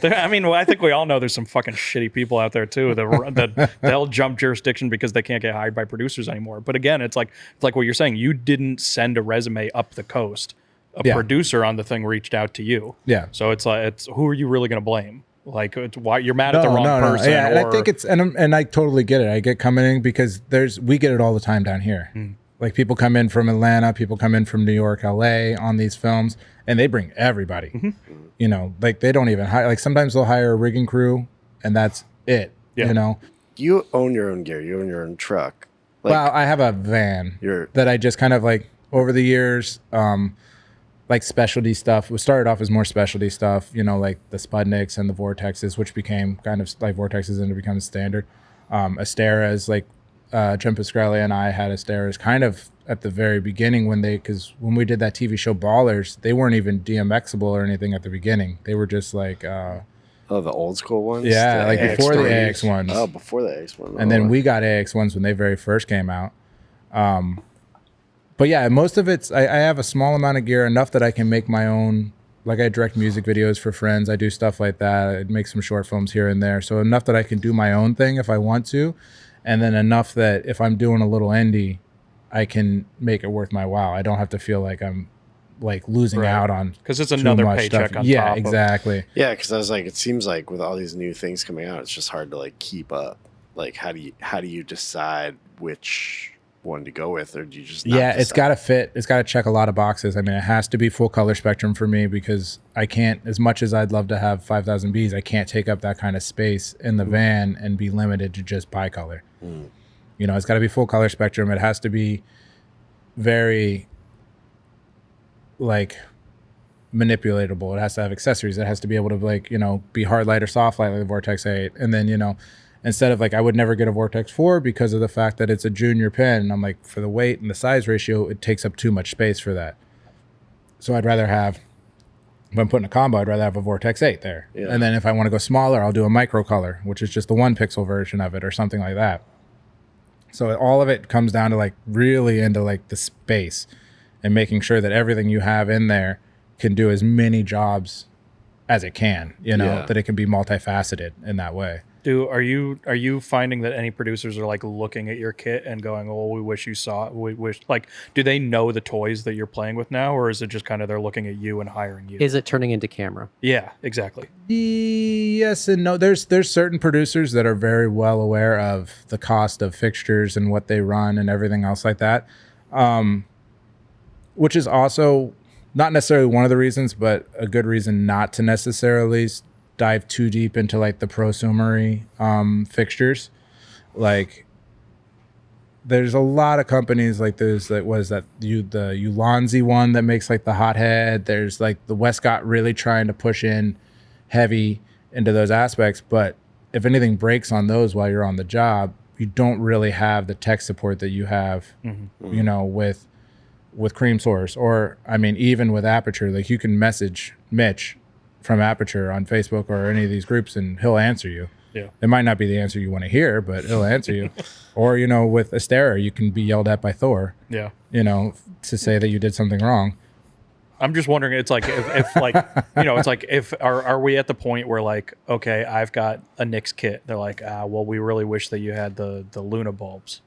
A: I mean, I think we all know there's some fucking shitty people out there too that they'll jump jurisdiction because they can't get hired by producers anymore. But again, it's like what you're saying. You didn't send a resume up the coast. A producer on the thing reached out to you. Yeah. So it's like, who are you really going to blame? Like, it's why you're mad at the wrong person.
B: Yeah, and I think and I totally get it. I get coming in because we get it all the time down here. Like, people come in from Atlanta, people come in from New York, LA on these films, and they bring everybody. Like, they don't even hire. Like, sometimes they'll hire a rigging crew, and that's it. Yeah.
C: You own your own gear. You own your own truck. Like,
B: well, I have a van that I just kind of like over the years. Like specialty stuff. It started off as more specialty stuff, like the Sputniks and the Vortexes, which became kind of like Vortexes and it became standard. Asteras, like Jim Pasquale and I had Asteras kind of at the very beginning because when we did that TV show Ballers, they weren't even DMXable or anything at the beginning. They were just like the
C: old school ones?
B: Yeah, like before the AX ones.
C: Oh, before the AX ones.
B: And then we got AX ones when they very first came out. But yeah, most of it's, I have a small amount of gear, enough that I can make my own, like I direct music videos for friends. I do stuff like that. I make some short films here and there. So enough that I can do my own thing if I want to. And then enough that if I'm doing a little indie, I can make it worth my while. I don't have to feel like I'm like losing out on.
A: Because it's another paycheck
B: stuff.
A: on top.
B: Yeah, exactly.
C: Yeah, because I was like, it seems like with all these new things coming out, it's just hard to like keep up. Like, how do you decide which one to go with, or do you just
B: it's got to fit. It's got to check a lot of boxes. I mean, it has to be full color spectrum for me because I can't, as much as I'd love to have 5,000 Bs, I can't take up that kind of space in the van and be limited to just bicolor. It's got to be full color spectrum. It has to be very like manipulatable. It has to have accessories. It has to be able to like, be hard light or soft light like the Vortex 8. And then, instead of like, I would never get a Vortex 4 because of the fact that it's a junior pen. And I'm like, for the weight and the size ratio, it takes up too much space for that. So I'd rather have, if I'm putting a combo, I'd rather have a Vortex 8 there. Yeah. And then if I want to go smaller, I'll do a micro color, which is just the 1 pixel version of it or something like that. So all of it comes down to like really into like the space and making sure that everything you have in there can do as many jobs as it can, that it can be multifaceted in that way.
A: Are you finding that any producers are like looking at your kit and going, "Oh, we wish you saw it. We wish," like, do they know the toys that you're playing with now, or is it just kind of they're looking at you and hiring you?
D: Is it turning into camera?
A: Yeah, exactly.
B: Yes and no. There's certain producers that are very well aware of the cost of fixtures and what they run and everything else like that, which is also not necessarily one of the reasons, but a good reason not to necessarily dive too deep into like the prosumery fixtures. Like, there's a lot of companies like there's like, what is that, the Ulanzi one that makes like the hothead. There's like the Westcott really trying to push in heavy into those aspects, but if anything breaks on those while you're on the job, you don't really have the tech support that you have with Cream Source, or I mean even with Aperture. Like, you can message Mitch from Aperture on Facebook or any of these groups and he'll answer you.
A: Yeah.
B: It might not be the answer you want to hear, but it'll answer you. Or, with Astera, you can be yelled at by Thor.
A: Yeah.
B: To say that you did something wrong.
A: I'm just wondering, it's like if like it's like if are we at the point where like, okay, I've got a Nyx kit. They're like, well, we really wish that you had the Luna bulbs.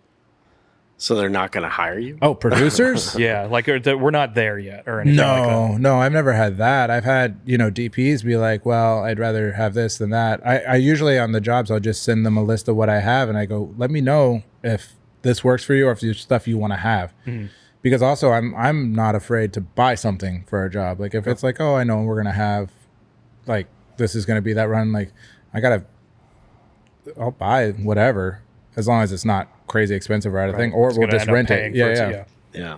C: So they're not going to hire you?
B: Oh, producers?
A: Yeah, like we're not there yet or anything like that.
B: No, I've never had that. I've had, DPs be like, well, I'd rather have this than that. I usually on the jobs, I'll just send them a list of what I have and I go, let me know if this works for you or if there's stuff you want to have. Mm-hmm. Because also I'm not afraid to buy something for a job. Like if it's like, oh, I know we're going to have like, this is going to be that run. Like I'll buy whatever as long as it's not crazy expensive or anything, or we'll just rent it.
C: Yeah.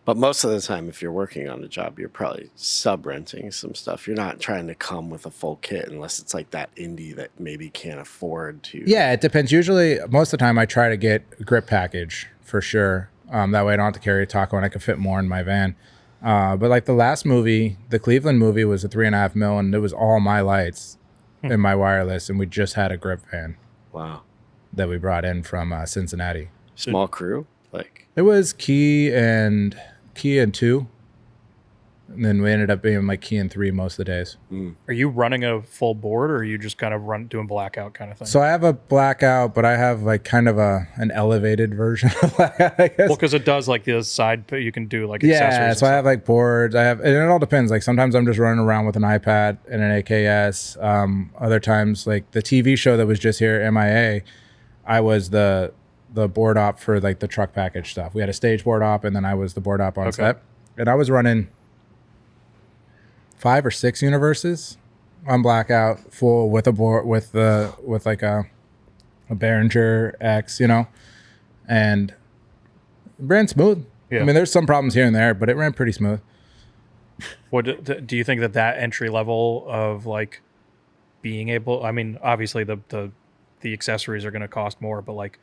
C: But most of the time, if you're working on a job, you're probably sub-renting some stuff. You're not trying to come with a full kit unless it's like that indie that maybe can't afford to.
B: Yeah, it depends. Usually, most of the time, I try to get a grip package for sure. That way I don't have to carry a taco and I can fit more in my van. But like the last movie, the Cleveland movie was a 3.5 mil and it was all my lights and my wireless. And we just had a grip van.
C: Wow.
B: That we brought in from Cincinnati.
C: Small crew? Like
B: it was Key and 2. And then we ended up being like Key and 3 most of the days.
A: Are you running a full board or are you just kind of doing blackout kind of thing?
B: So I have a blackout, but I have like kind of an elevated version of blackout, I guess.
A: Well, because it does like the side, you can do like accessories.
B: Yeah, so I have like boards. And it all depends. Like sometimes I'm just running around with an iPad and an AKS. Other times, like the TV show that was just here, MIA, I was the board op for like the truck package stuff. We had a stage board op and then I was the board op on set. And I was running 5 or 6 universes on blackout full with a board with like a Behringer X, and it ran smooth. Yeah. I mean, there's some problems here and there, but it ran pretty smooth.
A: What do you think that entry level of like being able? I mean, obviously the accessories are going to cost more, but like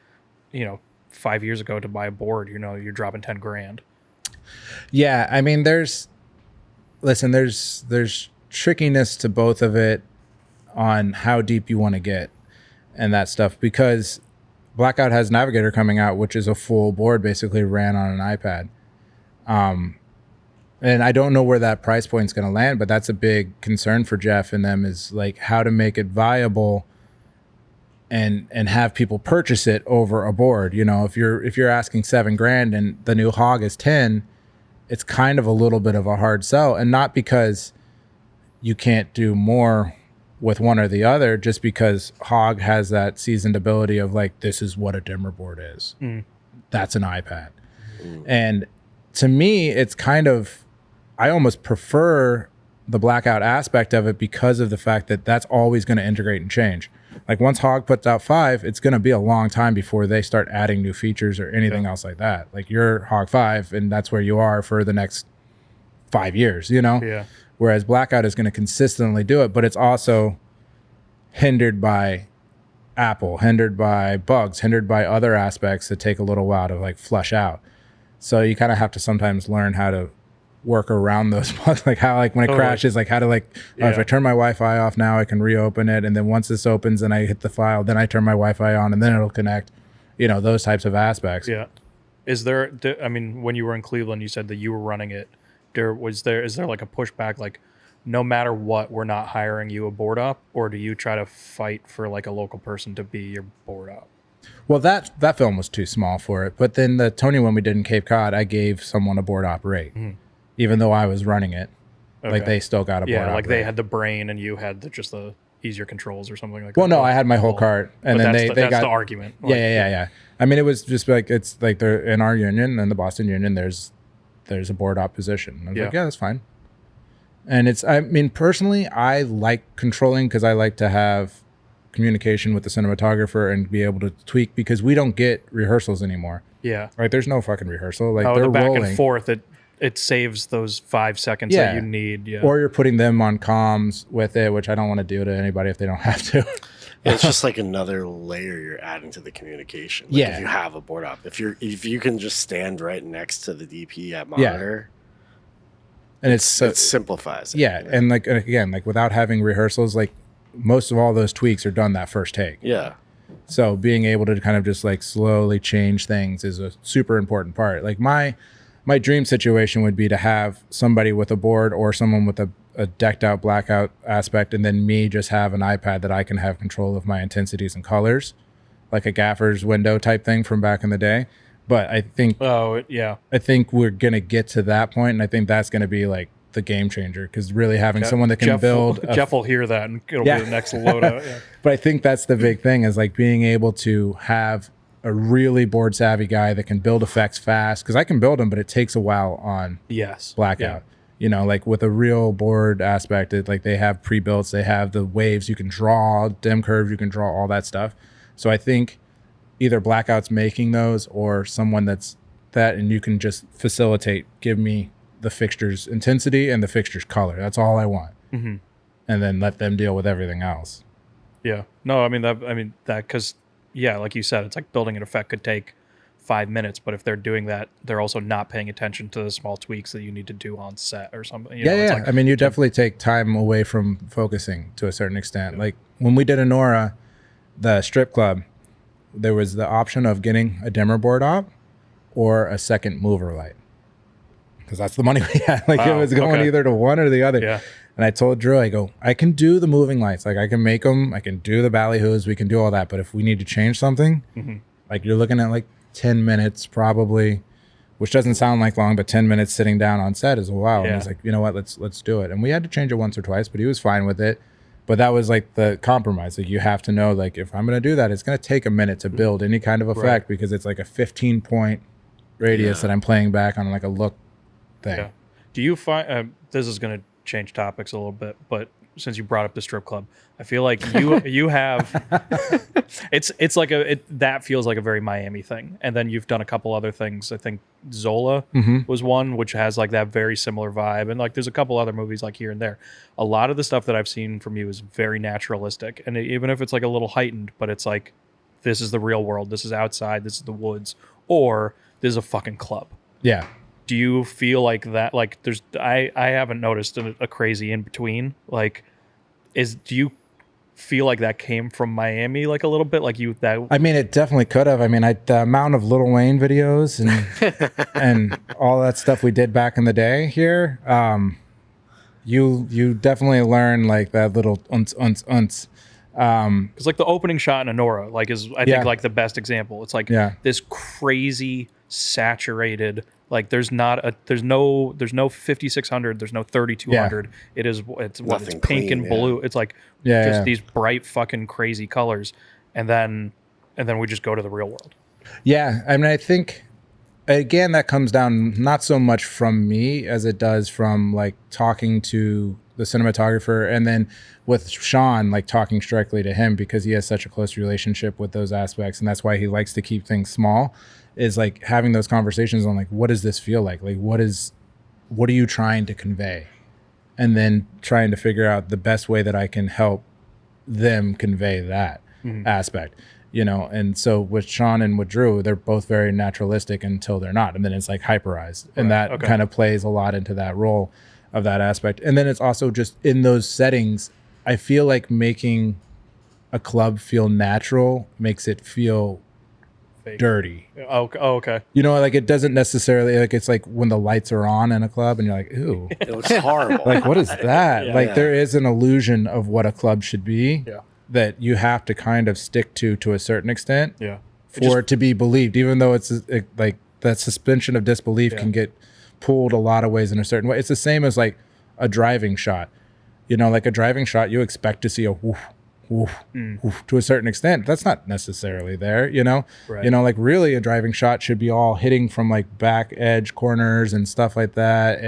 A: 5 years ago to buy a board, you're dropping 10 grand.
B: Yeah, I mean, there's trickiness to both of it on how deep you want to get and that stuff, because Blackout has Navigator coming out, which is a full board, basically ran on an iPad. And I don't know where that price point is going to land, but that's a big concern for Jeff and them, is like how to make it viable and have people purchase it over a board. If you're asking $7 grand and the new Hog is 10, it's kind of a little bit of a hard sell, and not because you can't do more with one or the other, just because Hog has that seasoned ability of like, this is what a dimmer board is. That's an iPad. And to me, it's kind of, I almost prefer the blackout aspect of it because of the fact that that's always going to integrate and change. Like once Hog puts out 5, it's going to be a long time before they start adding new features or anything else like that. Like you're Hog 5 and that's where you are for the next 5 years, Yeah. Whereas Blackout is going to consistently do it, but it's also hindered by Apple, hindered by bugs, hindered by other aspects that take a little while to like flush out. So you kind of have to sometimes learn how to work around those bugs, like how like when it crashes, like how to like if I turn my Wi-Fi off now, I can reopen it, and then once this opens and I hit the file, then I turn my Wi-Fi on and then it'll connect. Those types of aspects.
A: Yeah. Is there? I mean, when you were in Cleveland, you said that you were running it. Is there like a pushback, like no matter what, we're not hiring you a board op, or do you try to fight for like a local person to be your board op?
B: Well, that film was too small for it, but then the Tony one we did in Cape Cod, I gave someone a board op rate. Even though I was running it, like they still got a board.
A: Yeah, like they had the brain and you had just the easier controls or something like that.
B: Well, no, I had my whole cart, and then they got
A: the argument.
B: Yeah. I mean, it was just like, it's like they're in our union and the Boston Union. There's a board op position. I was like, yeah, that's fine. And I mean, personally, I like controlling because I like to have communication with the cinematographer and be able to tweak, because we don't get rehearsals anymore.
A: Yeah.
B: Right. There's no fucking rehearsal. Like
A: they're
B: the back
A: rolling. And forth. It saves those 5 seconds that you need. Yeah.
B: Or you're putting them on comms with it, which I don't want to do to anybody if they don't have to.
C: It's just like another layer you're adding to the communication. Like if you have a board op, if you can just stand right next to the DP at monitor,
B: and it
C: simplifies it.
B: Yeah, and like again, like without having rehearsals, like most of all those tweaks are done that first take.
C: Yeah.
B: So being able to kind of just like slowly change things is a super important part. Like my dream situation would be to have somebody with a board or someone with a decked out blackout aspect, and then me just have an iPad that I can have control of my intensities and colors, like a gaffer's window type thing from back in the day. But I think, I think we're going to get to that point, and I think that's going to be like the game changer, because really having someone that can build.
A: Jeff will hear that, and it'll be the next loadout. Yeah.
B: But I think that's the big thing, is like being able to have a really board savvy guy that can build effects fast, because I can build them, but it takes a while on blackout. You know, like with a real board aspect, like they have pre-builts, they have the waves you can draw, dim curves you can draw, all that stuff. So I think either blackout's making those, or someone that's that, and you can just facilitate, give me the fixture's intensity and the fixture's color. That's all I want. And then let them deal with everything else.
A: Yeah. No, I mean that because like you said, it's like building an effect could take 5 minutes, but if they're doing that, they're also not paying attention to the small tweaks that you need to do on set or something. It's like,
B: I mean, you definitely take time away from focusing to a certain extent. Like when we did Anora, the strip club, there was the option of getting a dimmer board op or a second mover light, because that's the money we had. Like it was going either to one or the other. Yeah. And I told Drew, I go, I can do the moving lights. Like I can make them, I can do the ballyhoos, we can do all that. But if we need to change something, like you're looking at like 10 minutes probably, which doesn't sound like long, but 10 minutes sitting down on set is a while. And he's like, you know what, let's do it. And we had to change it once or twice, but he was fine with it. But that was like the compromise. Like you have to know, like if I'm going to do that, it's going to take a minute to build any kind of effect, because it's like a 15-point radius that I'm playing back on like a look thing. Yeah.
A: Do you find this is going to change topics a little bit, but since you brought up the strip club, I feel like you have it's like that feels like a very Miami thing. And then you've done a couple other things. I think Zola was one, which has like that very similar vibe, and like there's a couple other movies like here and there. A lot of the stuff that I've seen from you is very naturalistic, and even if it's like a little heightened, but it's like this is the real world, this is outside, this is the woods, or this is a fucking club.
B: Yeah.
A: Do you feel like that? Like I haven't noticed a crazy in between. Like, do you feel like that came from Miami, like a little bit? Like I
B: mean, it definitely could have. I mean, the amount of Lil Wayne videos and and all that stuff we did back in the day here. You definitely learn like that little unts.
A: Because like the opening shot in Anora, like I think like the best example. It's like this crazy saturated. Like there's no 5600, there's no 3200. It's pink clean, and blue. It's like these bright fucking crazy colors, and then we just go to the real world.
B: Yeah, I mean, I think again that comes down not so much from me as it does from like talking to the cinematographer, and then with Sean, like talking directly to him, because he has such a close relationship with those aspects, and that's why he likes to keep things small. Is like having those conversations on like, what does this feel like? Like, what are you trying to convey? And then trying to figure out the best way that I can help them convey that aspect, you know? And so with Sean and with Drew, they're both very naturalistic until they're not. And then it's like hyperized. And that kind of plays a lot into that role of that aspect. And then it's also just in those settings, I feel like making a club feel natural makes it feel fake. Dirty.
A: Oh, okay.
B: You know, like it doesn't necessarily, like it's like when the lights are on in a club and you're like, ooh.
C: It looks horrible.
B: Like, what is that? There is an illusion of what a club should be that you have to kind of stick to a certain extent for it to be believed, even though it's like that suspension of disbelief can get pulled a lot of ways in a certain way. It's the same as like a driving shot. You know, like a driving shot, you expect to see a woof, to a certain extent. That's not necessarily there, you know? Right. You know, like really a driving shot should be all hitting from like back edge corners and stuff like that.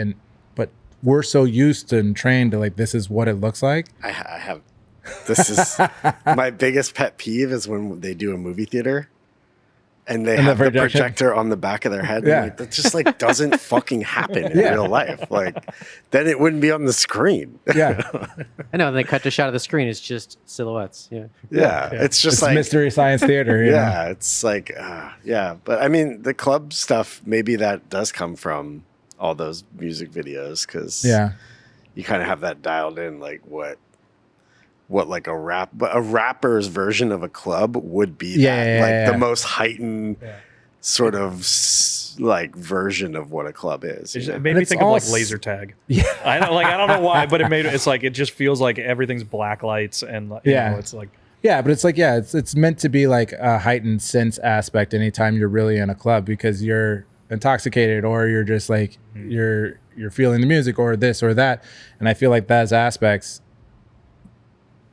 B: But we're so used to and trained to like, this is what it looks like.
C: I have, this is my biggest pet peeve is when they do a movie theater and they have the projector on the back of their head. Yeah. Like, that just like doesn't fucking happen in real life. Like then it wouldn't be on the screen.
B: Yeah.
D: I know. And they cut to shot of the screen. It's just silhouettes.
C: Yeah. It's just like
B: Mystery Science Theater. You know?
C: It's like, But I mean, the club stuff, maybe that does come from all those music videos. Cause you kind of have that dialed in, like what what like a rapper's version of a club would be. The most heightened sort of like version of what a club is.
A: It made me think of like laser tag. Yeah, I don't know why, but it just feels like everything's black lights and it's like.
B: Yeah, but it's like, it's meant to be like a heightened sense aspect anytime you're really in a club, because you're intoxicated or you're just like, you're feeling the music or this or that. And I feel like those aspects,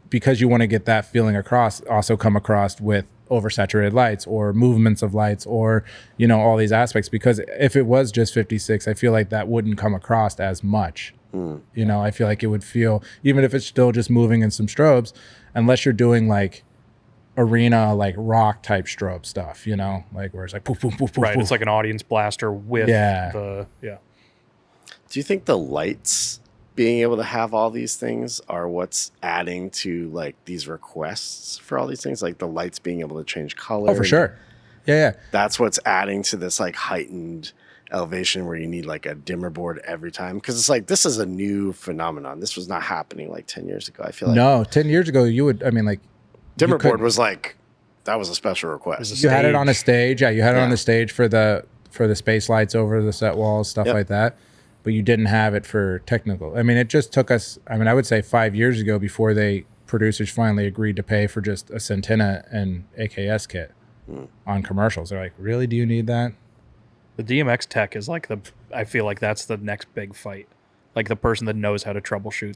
B: because you want to get that feeling across, also come across with oversaturated lights or movements of lights or, all these aspects. Because if it was just 56, I feel like that wouldn't come across as much. I feel like it would feel, even if it's still just moving in some strobes, unless you're doing like arena, like rock type strobe stuff, like where it's like poof, poof, poof, poof.
A: Right. Poof. It's like an audience blaster with
C: Do you think the lights being able to have all these things are what's adding to like these requests for all these things? Like the lights being able to change color?
B: Oh, for sure. Yeah.
C: That's what's adding to this like heightened elevation where you need like a dimmer board every time, because it's like this is a new phenomenon. This was not happening like 10 years ago. I feel like
B: 10 years ago
C: dimmer board was like, that was a special request.
B: You had it on a stage. You had it on the stage for the space lights over the set walls, stuff like that, but you didn't have it for technical. It just took us, I would say 5 years ago before producers finally agreed to pay for just a Centena and AKS kit on commercials. They're like, really, do you need that?
A: The DMX tech is like I feel like that's the next big fight. Like the person that knows how to troubleshoot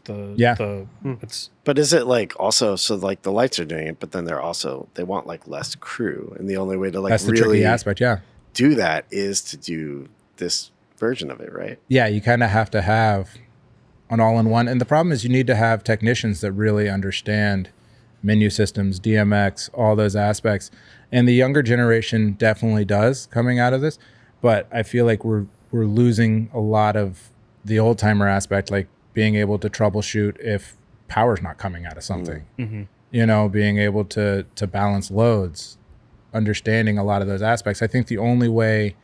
C: But is it like also, so like the lights are doing it, but then they want like less crew. And the only way to like
B: that's the
C: really
B: tricky aspect,
C: do that is to do this version of it, right?
B: Yeah, you kind of have to have an all-in-one. And the problem is you need to have technicians that really understand menu systems, DMX, all those aspects. And the younger generation definitely does coming out of this. But I feel like we're losing a lot of the old timer aspect, like being able to troubleshoot if power's not coming out of something, being able to balance loads, understanding a lot of those aspects. I think the only way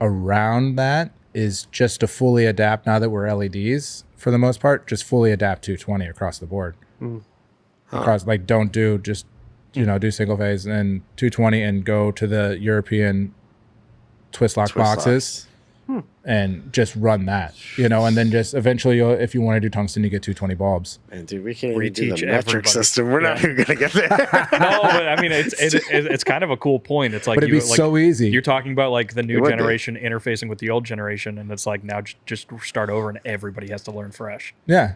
B: around that is just to fully adapt, now that we're LEDs for the most part, just fully adapt 220 across the board. Don't do just, do single phase and 220 and go to the European twist lock boxes and just run that, and then just eventually if you want to do tungsten, you get 220 bulbs.
C: And dude, we can't even do the metric system. We're not even going to get there.
A: No, but it's kind of a cool point. It's like,
B: but it'd be so easy.
A: You're talking about like the new generation interfacing with the old generation. And it's like, now just start over and everybody has to learn fresh.
B: Yeah.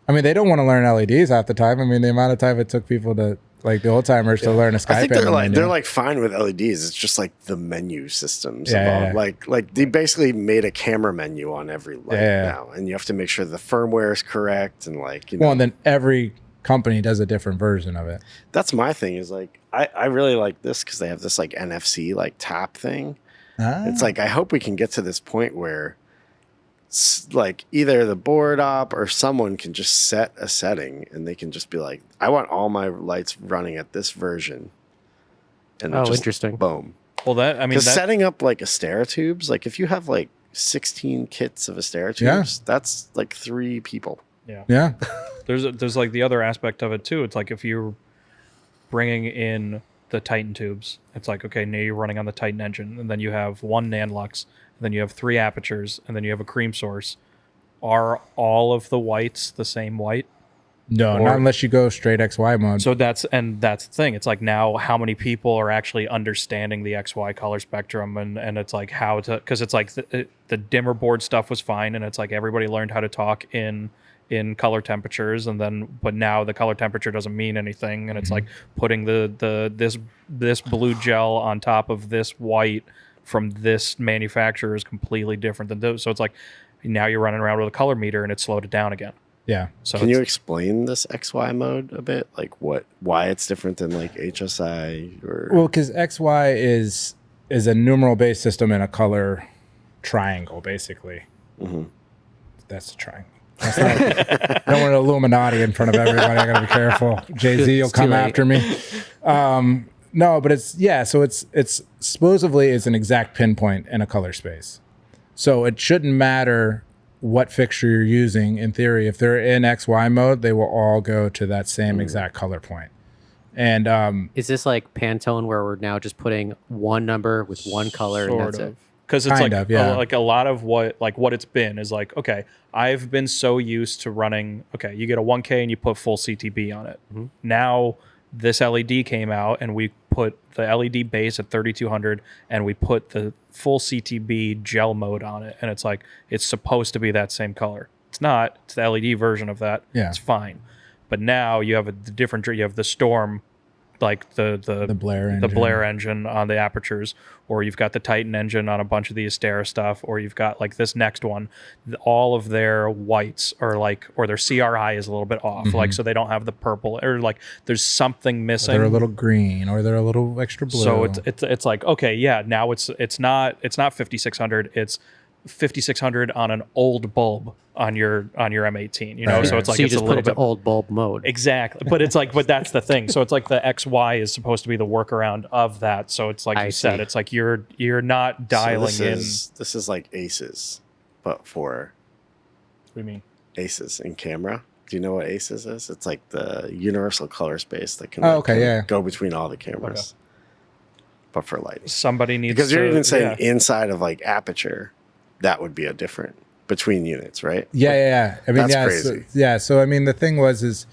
B: They don't want to learn LEDs half the time. The amount of time it took people to, like the old timers, to learn a Skype.
C: I think they're like fine with LEDs. It's just like the menu systems. Like they basically made a camera menu on every light now, and you have to make sure the firmware is correct and and
B: then every company does a different version of it.
C: That's my thing. Is like I really like this because they have this like NFC like tap thing. It's like I hope we can get to this point where like either the board op or someone can just set a setting and they can just be like, I want all my lights running at this version. And
D: interesting.
C: Boom.
A: Well,
C: setting up like Asteratubes, like if you have like 16 kits of Asteratubes, that's like 3 people.
B: Yeah.
A: There's like the other aspect of it too. It's like if you're bringing in the Titan tubes, it's like, okay, now you're running on the Titan engine, and then you have 1 Nanlux, then you have 3 apertures, and then you have a cream source. Are all of the whites the same white?
B: No, not unless you go straight XY mode.
A: So that's the thing. It's like, now how many people are actually understanding the XY color spectrum, and it's like how to, because it's like the dimmer board stuff was fine, and it's like everybody learned how to talk in color temperatures, and then but now the color temperature doesn't mean anything, and it's like putting this blue gel on top of this white from this manufacturer is completely different than those. So it's like now you're running around with a color meter and it slowed it down again.
B: Yeah.
A: So
C: can you explain this XY mode a bit? Like why it's different than like HSI or?
B: Well, because XY is a numeral based system in a color triangle, basically. That's a triangle. That's not, I don't want an Illuminati in front of everybody. I gotta be careful. Jay-Z will come after me. No, but so it's supposedly is an exact pinpoint in a color space. So it shouldn't matter what fixture you're using. In theory, if they're in XY mode, they will all go to that same exact color point. And
D: is this like Pantone where we're now just putting one number with one color and that's it?
A: Because it's like a lot of what it's been is like, okay, I've been so used to running, okay, you get a 1K and you put full CTB on it. Mm-hmm. Now this LED came out and we put the LED base at 3200 and we put the full CTB gel mode on it. And it's like, it's supposed to be that same color. It's not. It's the LED version of that. Yeah. It's fine. But now you have you have the Storm, like the Blair engine on the apertures, or you've got the Titan engine on a bunch of the Astera stuff, or you've got like this next one, all of their whites are like, or their CRI is a little bit off, like so they don't have the purple, or like there's something missing.
B: Or they're a little green, or they're a little extra blue.
A: So it's like, okay, yeah, now it's not 5600, it's 5600 on an old bulb on your M18, you know. Right. So it's like,
D: so you
A: it's
D: just
A: a
D: put
A: little
D: it to old bulb mode.
A: Exactly. But it's like, but that's the thing. So it's like the XY is supposed to be the workaround of that. So it's like said, it's like you're not dialing in.
C: This is like Aces, but for
A: what do you mean?
C: Aces in camera. Do you know what Aces is? It's like the universal color space that can go between all the cameras. Okay. But for lighting.
A: Somebody needs
C: because you're even saying inside of like aperture, that would be a different between units, right?
B: Yeah. I mean, that's crazy. So I mean, the thing is,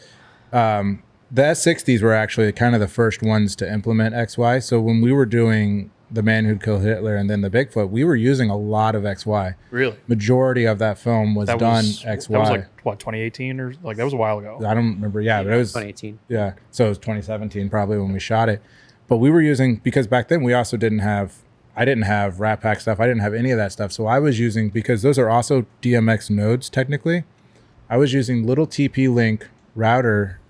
B: the S60s were actually kind of the first ones to implement XY. So when we were doing The Man Who'd Kill Hitler and then the Bigfoot, we were using a lot of XY.
A: Really?
B: Majority of that film was done XY.
A: That was like, what, 2018 or like, that was a while ago.
B: I don't remember. Yeah, but it was
D: 2018.
B: Yeah. So it was 2017 probably when we shot it. But we were using, because back then we also I didn't have Rat Pack stuff. I didn't have any of that stuff. So I was using, because those are also DMX nodes technically, I was using little TP-Link router,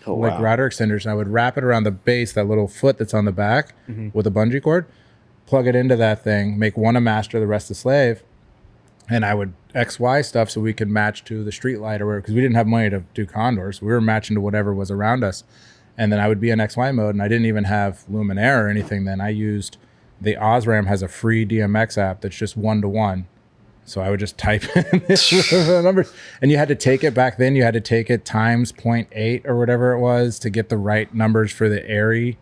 B: router extenders. And I would wrap it around the base, that little foot that's on the back with a bungee cord, plug it into that thing, make one a master, the rest a slave. And I would XY stuff so we could match to the street light or whatever, because we didn't have money to do condors. We were matching to whatever was around us. And then I would be in XY mode, and I didn't even have Luminaire or anything then. I used... The Osram has a free DMX app that's just 1-to-1. So I would just type in the numbers. And you had to take it back then. You had to take it times 0.8 or whatever it was to get the right numbers for the ARRI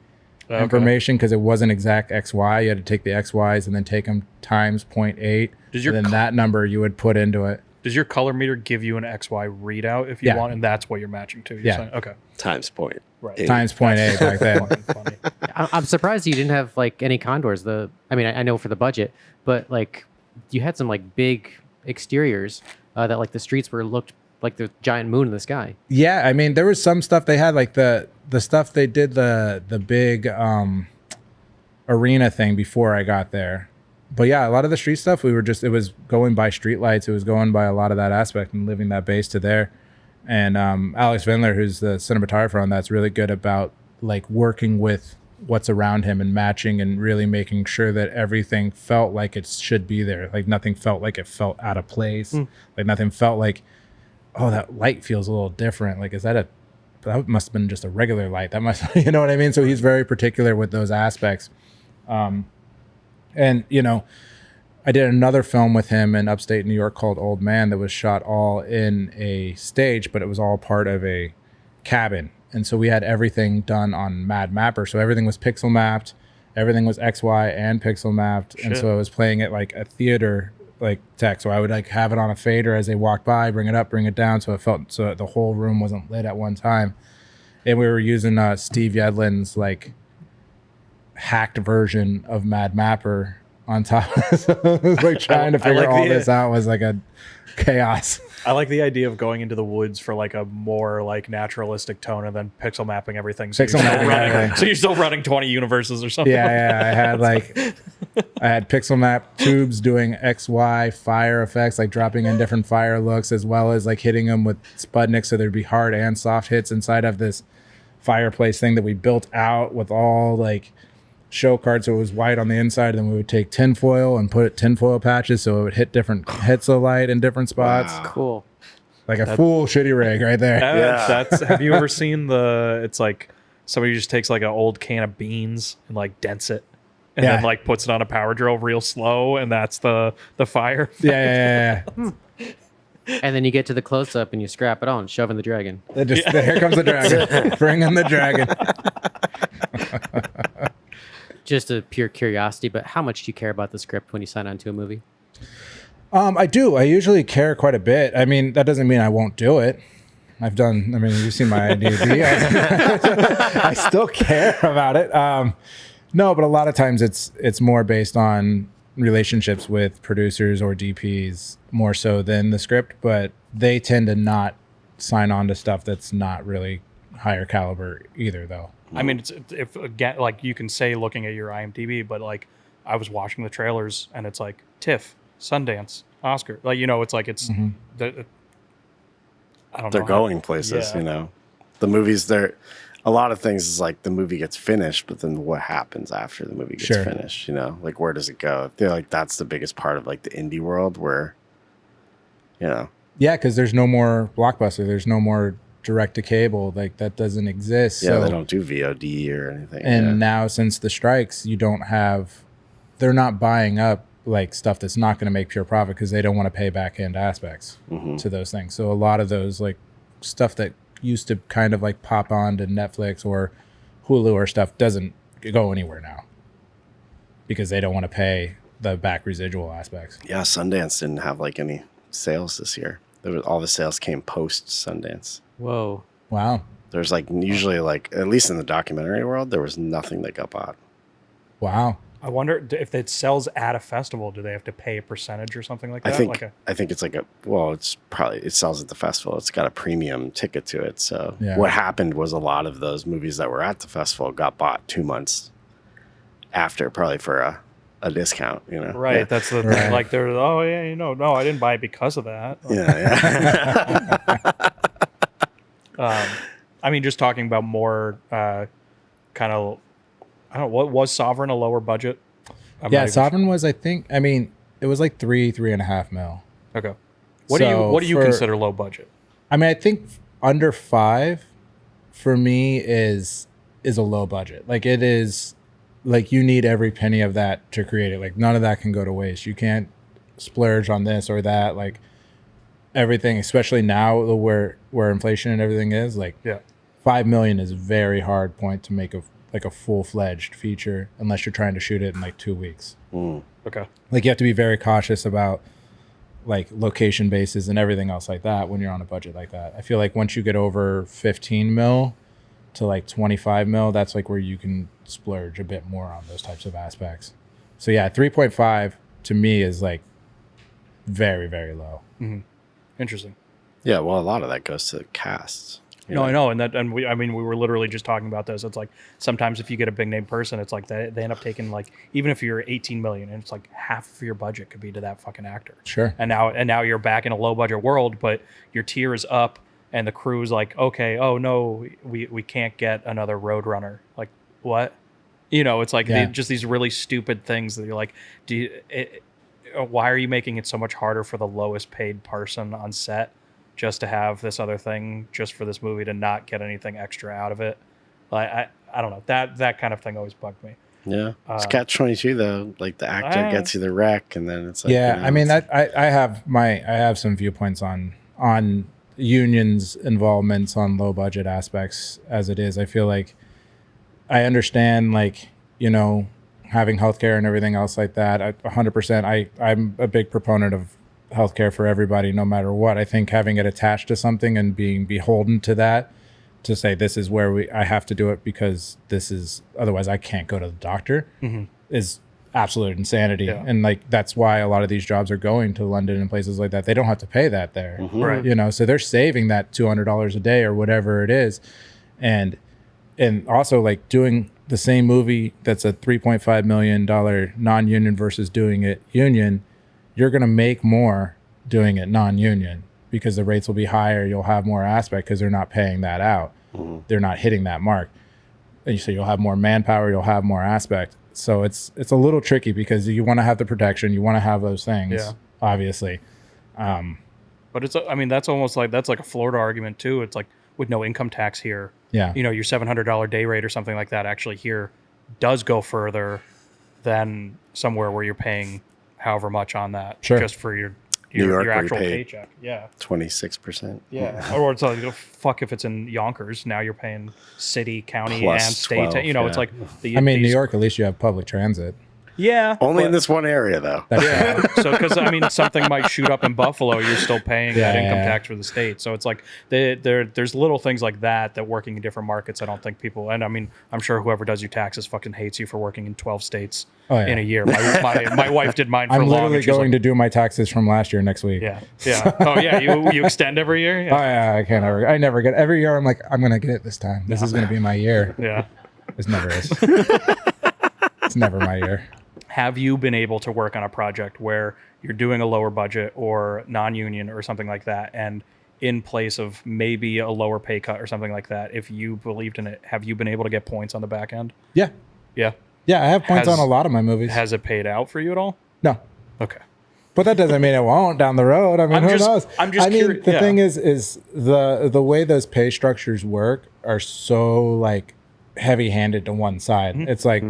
B: information, because it wasn't exact XY. You had to take the XYs and then take them times 0.8. And then that number you would put into it.
A: Does your color meter give you an XY readout if you want, and that's what you're matching to? You're saying, okay.
C: Times point.
A: Right.
B: Times 0.8 back then.
A: Funny.
D: I'm surprised you didn't have like any condors. I mean, I know for the budget, but like you had some like big exteriors that like the streets looked like the giant moon in the sky.
B: Yeah, I mean, there was some stuff they had, like the stuff they did the big arena thing before I got there. But yeah, a lot of the street stuff, it was going by street lights. It was going by a lot of that aspect and living that base to there. And Alex Vindler, who's the cinematographer on that's really good about like working with what's around him and matching and really making sure that everything felt like it should be there. Like nothing felt like it felt out of place. Like nothing felt like, oh, that light feels a little different. Like, that must have been just a regular light. That must, you know what I mean? So he's very particular with those aspects. And, you know, I did another film with him in upstate New York called Old Man that was shot all in a stage, but it was all part of a cabin. And so we had everything done on Mad Mapper. So everything was pixel mapped. Everything was XY and pixel mapped. Shit. And so I was playing it like a theater like tech. So I would like have it on a fader as they walked by, bring it up, bring it down. So it felt so the whole room wasn't lit at one time. And we were using Steve Yedlin's like hacked version of Mad Mapper on top. So it was like trying to figure all this out was like a chaos.
A: I like the idea of going into the woods for like a more like naturalistic tone and then pixel mapping everything. So you're still running 20 universes or something.
B: Yeah. I had pixel map tubes doing XY fire effects, like dropping in different fire looks, as well as like hitting them with Spudnik. So there'd be hard and soft hits inside of this fireplace thing that we built out with all like show cards. So it was white on the inside, and then we would take tinfoil and put tinfoil patches so it would hit different hits of light in different spots.
D: Wow. Cool.
B: Like a full shitty rig right there.
A: Have you ever seen it's like somebody just takes like an old can of beans and like dents it and then like puts it on a power drill real slow, and that's the fire.
B: Yeah.
D: And then you get to the close up and you scrap it on, shoving the dragon.
B: Here comes the dragon. Bring in the dragon.
D: Just a pure curiosity, but how much do you care about the script when you sign on to a movie?
B: I do. I usually care quite a bit. I mean, that doesn't mean I won't do it. You've seen my IMDb. I still care about it. No, but a lot of times it's more based on relationships with producers or DPs more so than the script, but they tend to not sign on to stuff that's not really higher caliber either, though.
A: I mean, if again, like you can say looking at your IMDb, but like I was watching the trailers and it's like TIFF, Sundance, Oscar, like it's like it's. I don't know.
C: They're going places, The movies, a lot of things is like the movie gets finished, but then what happens after the movie gets finished, Like where does it go? I feel like that's the biggest part of like the indie world where, Yeah,
B: because there's no more Blockbuster. There's no more direct to cable. Like that doesn't exist.
C: Yeah, so, they don't do VOD or anything.
B: And now since the strikes, they're not buying up like stuff that's not going to make pure profit because they don't want to pay back end aspects to those things. So a lot of those like stuff that used to kind of like pop on to Netflix or Hulu or stuff doesn't go anywhere now because they don't want to pay the back residual aspects.
C: Yeah, Sundance didn't have like any sales this year. All the sales came post Sundance.
D: Whoa.
B: Wow.
C: There's like usually like, at least in the documentary world, there was nothing that got bought.
B: Wow.
A: I wonder if it sells at a festival, do they have to pay a percentage or something like that?
C: I think it's like it sells at the festival. It's got a premium ticket to it. So what happened was a lot of those movies that were at the festival got bought 2 months after, probably for a discount,
A: Right. Yeah. That's the thing. Like they're, no, I didn't buy it because of that.
C: Yeah.
A: I mean, just talking about more kind of, I don't know, what was Sovereign a lower budget?
B: Sovereign was, I think, it was like 3.5 mil.
A: Okay. What do you consider low budget?
B: I mean, I think under 5 for me is a low budget. Like it is, like you need every penny of that to create it. Like none of that can go to waste. You can't splurge on this or that. Like everything, especially now where inflation and everything is, like 5 million is a very hard point to make a full-fledged feature unless you're trying to shoot it in like 2 weeks.
A: Okay.
B: Like you have to be very cautious about like location bases and everything else like that when you're on a budget like that. I feel like once you get over 15 mil to like 25 mil, that's like where you can splurge a bit more on those types of aspects. So 3.5 to me is like very, very low.
A: Mm-hmm. Interesting.
C: Yeah, well, a lot of that goes to the casts.
A: No, I know, and we were literally just talking about this. It's like sometimes if you get a big name person, it's like they end up taking like, even if you're 18 million, and it's like half of your budget could be to that fucking actor.
B: Sure.
A: And now you're back in a low budget world, but your tier is up, and the crew's like, okay, oh no, we can't get another Roadrunner. Like what? It's like just these really stupid things that you're like, why are you making it so much harder for the lowest paid person on set? Just to have this other thing, just for this movie to not get anything extra out of it. Like I don't know, that kind of thing always bugged me.
C: Yeah, it's Catch-22 though. Like the actor gets you the wreck, and then it's like
B: I mean that I have some viewpoints on unions' involvements on low budget aspects as it is. I feel like I understand like having healthcare and everything else like that. 100%. I'm a big proponent of healthcare for everybody, no matter what. I think having it attached to something and being beholden to that, to say this is where I have to do it because this is, otherwise I can't go to the doctor, is absolute insanity. Yeah. And like that's why a lot of these jobs are going to London and places like that. They don't have to pay that there,
A: right?
B: So they're saving that $200 a day or whatever it is, and also like doing the same movie that's a $3.5 million non-union versus doing it union. You're going to make more doing it non-union because the rates will be higher. You'll have more aspect because they're not paying that out. They're not hitting that mark. And so you'll have more manpower. You'll have more aspect. So it's a little tricky because you want to have the protection. You want to have those things, obviously.
A: But that's almost like, that's like a Florida argument too. It's like with no income tax here.
B: Yeah.
A: Your $700 day rate or something like that actually here does go further than somewhere where you're paying however much on that just for your
C: New York,
A: your
C: where you
A: actual
C: pay
A: paycheck. Yeah.
C: 26%.
A: Yeah. Or it's like, fuck if it's in Yonkers. Now you're paying city, county,
C: Plus
A: and state.
C: 12,
A: You know, it's
C: yeah.
A: like
B: I mean, New York, at least you have public transit.
A: Yeah.
C: Only in this one area, though.
A: Yeah. So, because I mean, something might shoot up in Buffalo, you're still paying that income tax for the state. So it's like there's little things like that working in different markets. I don't think people, and I mean, I'm sure whoever does your taxes fucking hates you for working in 12 states in a year. My wife did mine for
B: I'm
A: long.
B: literally going to do my taxes from last year next week.
A: Yeah. Yeah. Oh yeah. You extend every year. Yeah.
B: Oh yeah, I never get every year. I'm like, I'm gonna get it this time. This is gonna be my year.
A: Yeah.
B: This never is. It's never my year.
A: Have you been able to work on a project where you're doing a lower budget or non-union or something like that, and in place of maybe a lower pay cut or something like that, if you believed in it, have you been able to get points on the back end?
B: Yeah.
A: Yeah.
B: Yeah, I have points on a lot of my movies.
A: Has it paid out for you at all?
B: No.
A: Okay.
B: But that doesn't mean it won't down the road. I mean, who knows?
A: I'm just curious.
B: The thing is the way those pay structures work are so like heavy-handed to one side. It's like,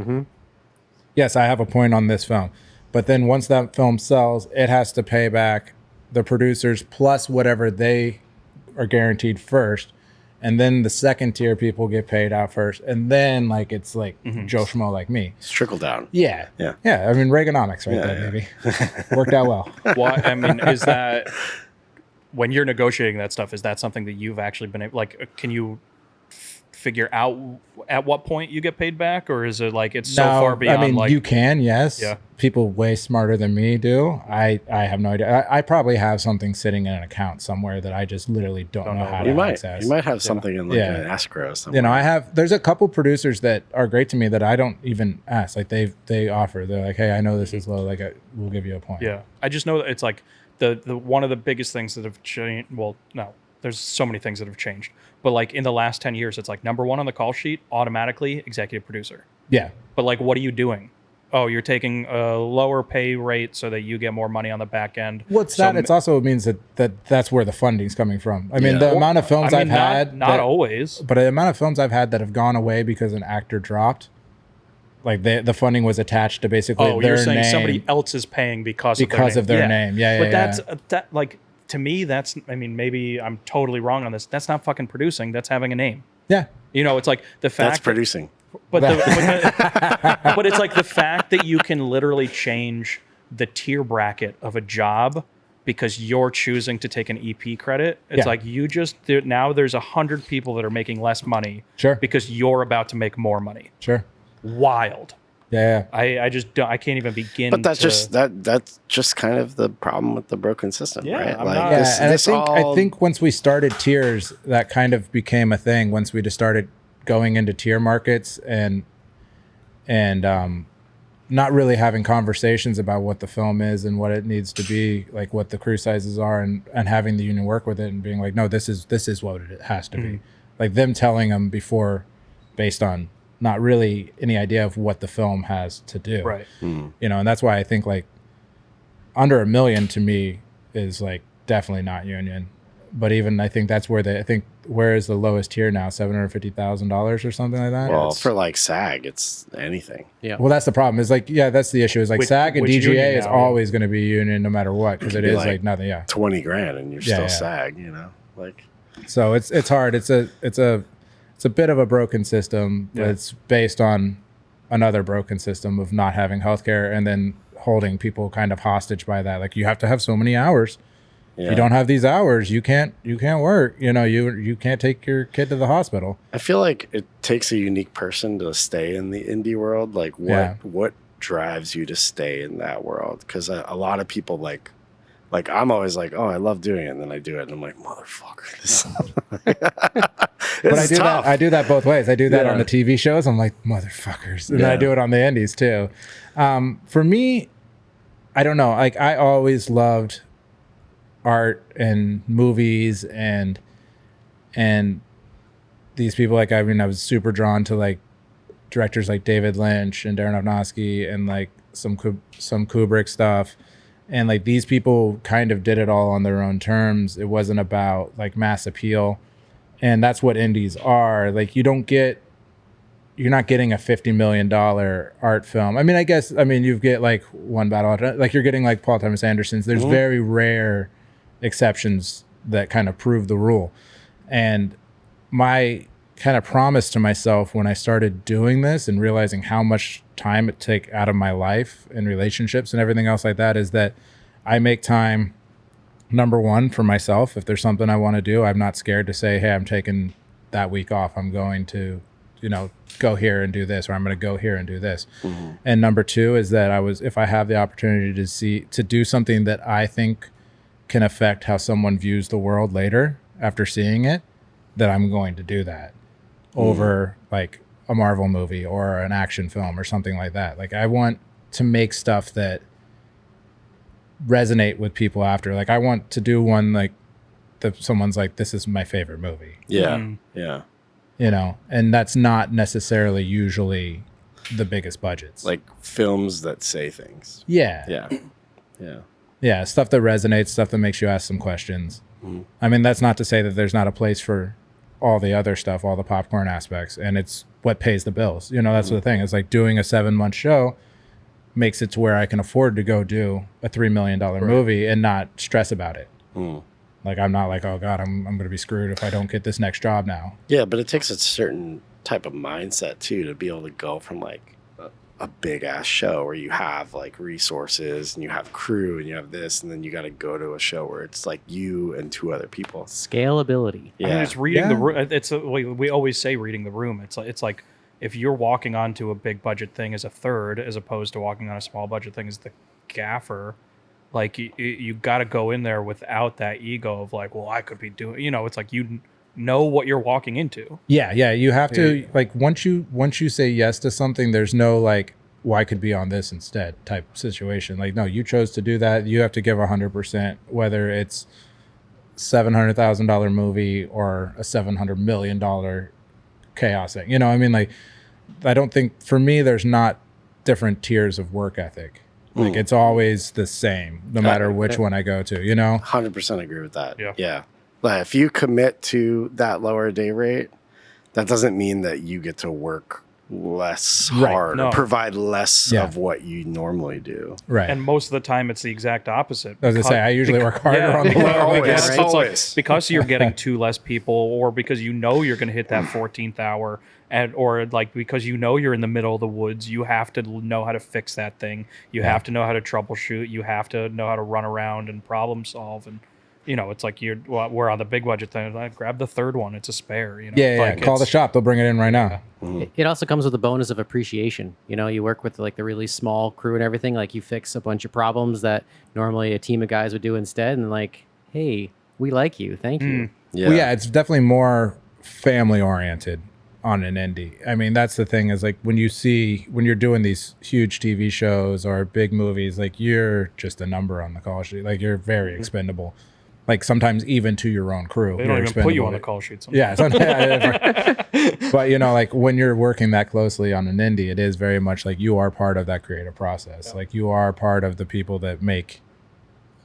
B: yes, I have a point on this film, but then once that film sells, it has to pay back the producers plus whatever they are guaranteed first, and then the second tier people get paid out first, and then like it's like Joe Schmo like me.
C: It's trickle down.
B: Yeah.
C: Yeah.
B: I mean, Reaganomics right there, baby. Worked out well.
A: Well, I mean, is that when you're negotiating that stuff? Is that something that you've actually been able? Like, can you figure out at what point you get paid back, or is it like it's so far beyond?
B: I mean,
A: like,
B: you can, yes.
A: Yeah.
B: People way smarter than me do. I have no idea. I probably have something sitting in an account somewhere that I just literally don't know how to access.
C: You might have something in like an escrow somewhere.
B: You know, there's a couple producers that are great to me that I don't even ask. Like they offer. They're like, hey, I know this is low. Like we'll give you a point.
A: Yeah. I just know that it's like the one of the biggest things that have changed. Well, no, there's so many things that have changed. But like in the last 10 years, it's like number one on the call sheet, automatically executive producer.
B: Yeah.
A: But like, what are you doing? Oh, you're taking a lower pay rate so that you get more money on the back end.
B: What's that? It also means that's where the funding's coming from. I mean, the amount of films I've had,
A: not always,
B: but the amount of films I've had that have gone away because an actor dropped, like the funding was attached to basically their name. Oh, you're saying
A: somebody else is paying because
B: of their name. Yeah.
A: But that's like, to me, that's, I mean, maybe I'm totally wrong on this. That's not fucking producing. That's having a name.
B: Yeah.
A: You know, it's like the fact
C: that's producing.
A: But but it's like the fact that you can literally change the tier bracket of a job because you're choosing to take an EP credit. It's like now there's 100 people that are making less money because you're about to make more money.
B: Sure.
A: Wild.
B: Yeah.
A: I just don't, I can't even begin.
C: But that's just kind of the problem with the broken system, right?
B: I think once we started tiers, that kind of became a thing. Once we just started going into tier markets and not really having conversations about what the film is and what it needs to be, like what the crew sizes are, and having the union work with it and being like, no, this is what it has to be. Like them telling them before, based on not really any idea of what the film has to do.
A: Right.
B: You know, and that's why I think like under $1 million to me is like definitely not union. But even I think that's where where is the lowest tier now? $750,000 or something like that?
C: Well, for like SAG, it's anything.
D: Yeah.
B: Well, that's the problem. Is like, that's the issue. Is like SAG and DGA is always going to be union no matter what, because it is like nothing. Yeah.
C: 20 grand and you're still SAG, you know, like.
B: So it's hard. It's a bit of a broken system, but it's based on another broken system of not having healthcare and then holding people kind of hostage by that. Like you have to have so many hours. Yeah. You don't have these hours, you can't work. You know, you can't take your kid to the hospital.
C: I feel like it takes a unique person to stay in the indie world. Like what drives you to stay in that world? Because a lot of people like I'm always like, oh, I love doing it, and then I do it, and I'm like, motherfucker, this.
B: But I do that both ways. I do that on the TV shows. I'm like, motherfuckers, and then I do it on the indies too. For me, I don't know. Like I always loved art and movies and these people. Like I was super drawn to like directors like David Lynch and Darren Aronofsky and like some Kubrick stuff. And like these people kind of did it all on their own terms. It wasn't about like mass appeal. And that's what indies are. Like you don't get you're not getting a $50 million art film. I mean, you get like one battle, like you're getting like Paul Thomas Anderson's. There's very rare exceptions that kind of prove the rule. And my kind of promise to myself when I started doing this and realizing how much time it take out of my life and relationships and everything else like that is that I make time, number one, for myself. If there's something I want to do, I'm not scared to say, hey, I'm taking that week off. I'm going to, go here and do this, or I'm going to go here and do this. And number two is that if I have the opportunity to do something that I think can affect how someone views the world later after seeing it, that I'm going to do that over like a Marvel movie or an action film or something like that. Like I want to make stuff that resonate with people after. Like I want to do one like that someone's like, this is my favorite movie.
C: Yeah. Yeah.
B: And that's not necessarily usually the biggest budgets.
C: Like films that say things.
B: Yeah.
C: Yeah. Yeah.
B: Yeah. Stuff that resonates, stuff that makes you ask some questions. I mean, that's not to say that there's not a place for all the other stuff, all the popcorn aspects, and it's what pays the bills. That's the thing. It's like doing a 7-month show makes it to where I can afford to go do a $3 million movie and not stress about it. Like I'm not like, oh God, I'm going to be screwed if I don't get this next job now.
C: Yeah, but it takes a certain type of mindset too to be able to go from like a big ass show where you have like resources and you have crew and you have this, and then you got to go to a show where it's like you and 2 other people.
D: Scalability.
A: Yeah, I mean, it's reading the room. We always say reading the room. It's like if you're walking onto a big budget thing as a third, as opposed to walking on a small budget thing as the gaffer. Like you got to go in there without that ego of like, well, I could be doing. It's like you know what you're walking into.
B: Yeah. You have to like once you say yes to something, there's no like, well, I could be on this instead type situation. Like, no, you chose to do that. You have to give 100%, whether it's $700,000 movie or a $700 million chaos thing. I mean, like, I don't think for me there's not different tiers of work ethic. Like it's always the same, no matter which one I go to,
C: 100% agree with that. Yeah. Like if you commit to that lower day rate, that doesn't mean that you get to work less hard or provide less of what you normally do.
B: Right.
A: And most of the time it's the exact opposite.
B: As I say, I usually work harder on the lower
C: always,
A: right?
C: always.
A: Like, because you're getting 2 less people, or because you're going to hit that 14th hour, or like because you're in the middle of the woods, you have to know how to fix that thing. You have to know how to troubleshoot. You have to know how to run around and problem solve. And it's like we're on the big budget thing. Like, grab the third one. It's a spare.
B: Like call the shop. They'll bring it in right now.
D: It also comes with a bonus of appreciation. You work with like the really small crew and everything. Like you fix a bunch of problems that normally a team of guys would do instead. And like, hey, we like you. Thank you.
C: Yeah.
B: Well, it's definitely more family oriented on an indie. I mean, that's the thing is like when you're doing these huge TV shows or big movies, like you're just a number on the call sheet. Like you're very expendable. Like sometimes even to your own crew.
A: They don't even put you on the call sheet sometimes.
B: But like when you're working that closely on an indie, it is very much like you are part of that creative process. Yeah. Like you are part of the people that make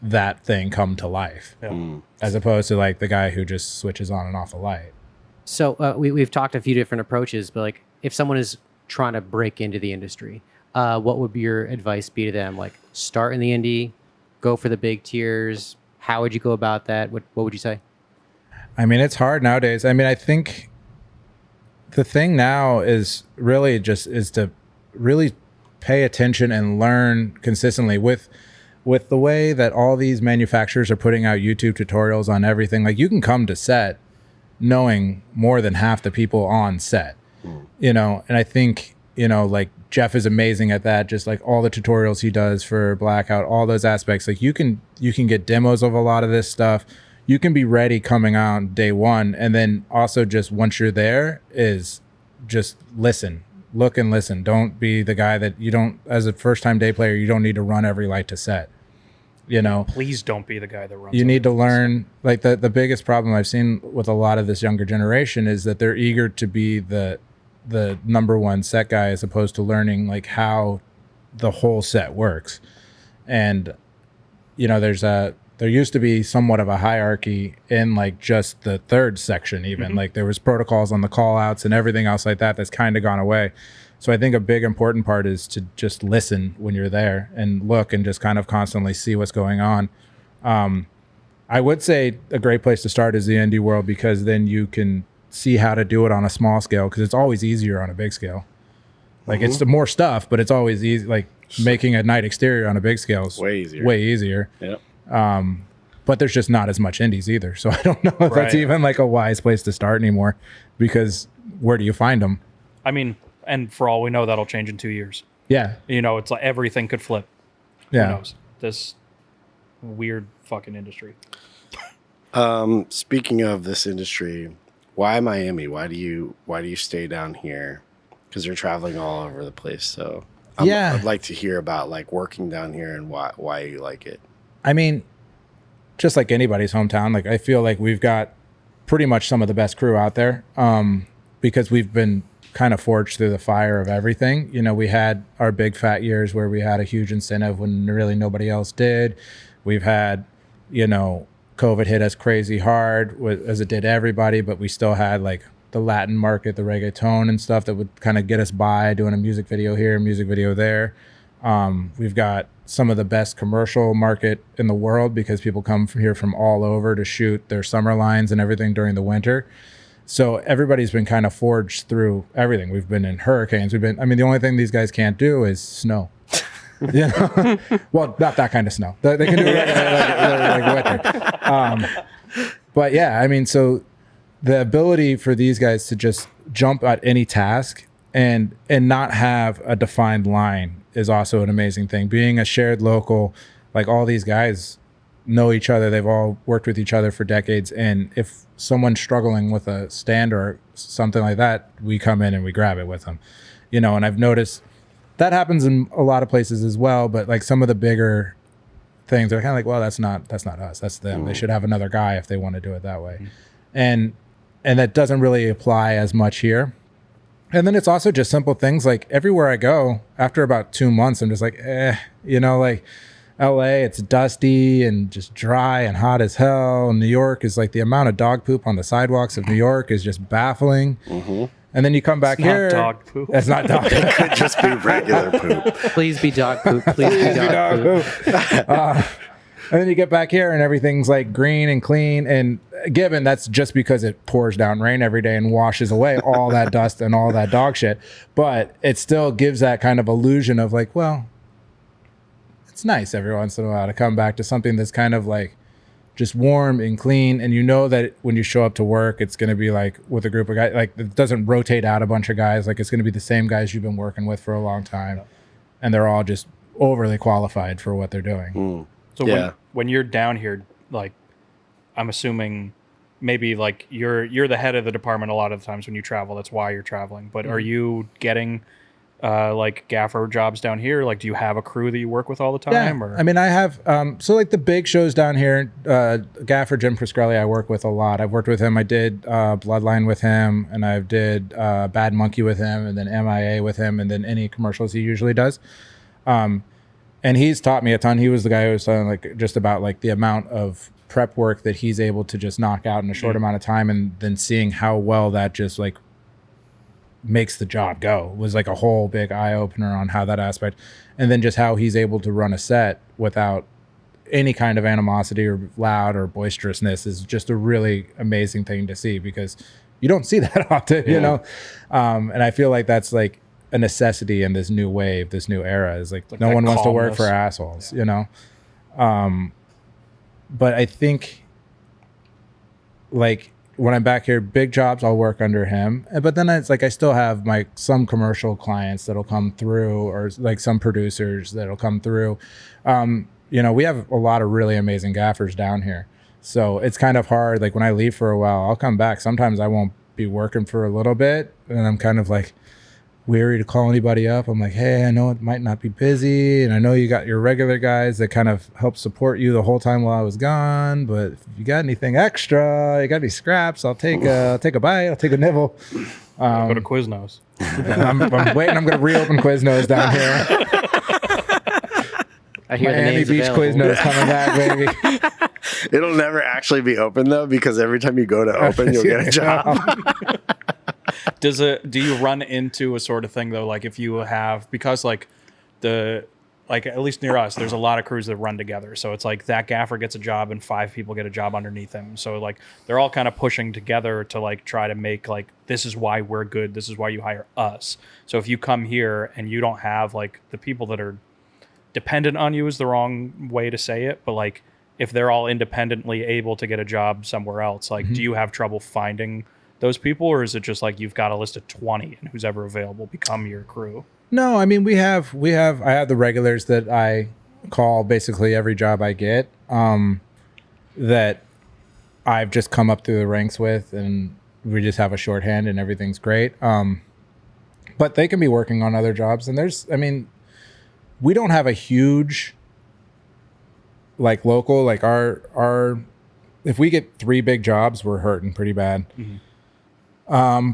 B: that thing come to life. Yeah. As opposed to like the guy who just switches on and off a light.
D: So we've talked a few different approaches, but like if someone is trying to break into the industry, what would your advice be to them? Like start in the indie, go for the big tiers. How would you go about that? What would you say?
B: I mean, it's hard nowadays. I mean, I think the thing now is really to really pay attention and learn consistently with the way that all these manufacturers are putting out YouTube tutorials on everything. Like you can come to set knowing more than half the people on set, and I think, like Jeff is amazing at that. Just like all the tutorials he does for Blackout, all those aspects, like you can get demos of a lot of this stuff. You can be ready coming out day one. And then also just once you're there is just look and listen. Don't be the guy that as a first time day player, you don't need to run every light to set.
A: Please don't be the guy that runs.
B: You need to learn. Like the biggest problem I've seen with a lot of this younger generation is that they're eager to be the number one set guy as opposed to learning like how the whole set works. And there's there used to be somewhat of a hierarchy in like just the third section even. Like there was protocols on the call outs and everything else like that that's kind of gone away. So I think a big important part is to just listen when you're there and look and just kind of constantly see what's going on. I would say a great place to start is the indie world, because then you can see how to do it on a small scale, because it's always easier on a big scale. Like it's more stuff, but it's always easy. Like making a night exterior on a big scale is way easier.
C: Yep.
B: But there's just not as much indies either. So I don't know if that's even like a wise place to start anymore, because where do you find them?
A: I mean, and for all we know, that'll change in 2 years.
B: Yeah.
A: You know, it's like everything could flip.
B: Yeah.
A: Who knows? This weird fucking industry.
C: Speaking of this industry, why Miami? Why do you stay down here? Because you're traveling all over the place. So I'd like to hear about like working down here and why you like it.
B: I mean, just like anybody's hometown, like I feel like we've got pretty much some of the best crew out there, because we've been kind of forged through the fire of everything. You know, we had our big fat years where we had a huge incentive when really nobody else did. We've had, you know, COVID hit us crazy hard as it did everybody, but we still had like the Latin market, the reggaeton and stuff that would kind of get us by, doing a music video here, a music video there. We've got some of the best commercial market in the world, because people come from here from all over to shoot their summer lines and everything during the winter. So everybody's been kind of forged through everything. We've been in hurricanes. I mean, the only thing these guys can't do is snow. You know? Well, not that kind of snow. They can do it like winter. But yeah, I mean, so the ability for these guys to just jump at any task and not have a defined line is also an amazing thing. Being a shared local, like all these guys know each other. They've all worked with each other for decades. And if someone's struggling with a stand or something like that, we come in and we grab it with them, you know. And I've noticed that happens in a lot of places as well. But like some of the bigger things, they're kind of like, well, that's not us. That's them. They should have another guy if they want to do it that way. And that doesn't really apply as much here. And then it's also just simple things like everywhere I go, after about 2 months, I'm just like, you know, like LA, it's dusty and just dry and hot as hell. And New York is like, the amount of dog poop on the sidewalks of New York is just baffling. And then you come back here.
A: It's not dog poop.
B: It's not dog poop.
C: It could just be regular poop.
D: Please be dog poop. Please be dog poop.
B: And then you get back here and everything's like green and clean. And given that's just because it pours down rain every day and washes away all that dust and all that dog shit. But it still gives that kind of illusion of like, well, it's nice every once in a while to come back to something that's kind of like just warm and clean. And you know that when you show up to work, it's going to be like with a group of guys, like it doesn't rotate out a bunch of guys. Like it's going to be the same guys you've been working with for a long time. And they're all just overly qualified for what they're doing.
A: So when you're down here, like, I'm assuming maybe like you're the head of the department a lot of the times when you travel. That's why you're traveling. But are you getting like gaffer jobs down here? Like, do you have a crew that you work with all the time?
B: Yeah,
A: or?
B: I mean, I have. So like the big shows down here, Gaffer Jim Priscelli, I work with a lot. I've worked with him. I did Bloodline with him, and I did Bad Monkey with him, and then MIA with him, and then any commercials he usually does. And he's taught me a ton. He was the guy who was telling like just about like the amount of prep work that he's able to just knock out in a short amount of time, and then seeing how well that just like makes the job go was like a whole big eye opener on how that aspect, and then just how he's able to run a set without any kind of animosity or loud or boisterousness is just a really amazing thing to see, because you don't see that often, you know. And I feel like that's like a necessity in this new wave, this new era, is like no one wants to work for assholes, you know. But I think like when I'm back here, big jobs, I'll work under him. But then it's like I still have some commercial clients that'll come through, or like some producers that'll come through. You know, we have a lot of really amazing gaffers down here. So it's kind of hard. Like when I leave for a while, I'll come back. Sometimes I won't be working for a little bit, and I'm kind of like weary to call anybody up. I'm like, hey, I know it might not be busy, and I know you got your regular guys that kind of help support you the whole time while I was gone, but if you got anything extra, you got any scraps, I'll take a bite, I'll take a nibble.
A: Go to Quiznos.
B: I'm waiting. I'm going to reopen Quiznos down here.
D: I hear the
B: Miami
D: names
B: Beach
D: available.
B: quiz notes coming back, baby.
C: It'll never actually be open though, because every time you go to open, you'll get a job.
A: Do you run into a sort of thing though, like if you have, because like at least near us, there's a lot of crews that run together. So it's like that gaffer gets a job and 5 people get a job underneath him. So like they're all kind of pushing together to like try to make like, this is why we're good. This is why you hire us. So if you come here and you don't have like the people that are dependent on you is the wrong way to say it. But like if they're all independently able to get a job somewhere else, like do you have trouble finding those people, or is it just like you've got a list of 20 and who's ever available become your crew?
B: No, I mean, I have the regulars that I call basically every job I get, that I've just come up through the ranks with, and we just have a shorthand and everything's great. But they can be working on other jobs, and we don't have a huge, like local, like our, if we get 3 big jobs, we're hurting pretty bad. Mm-hmm.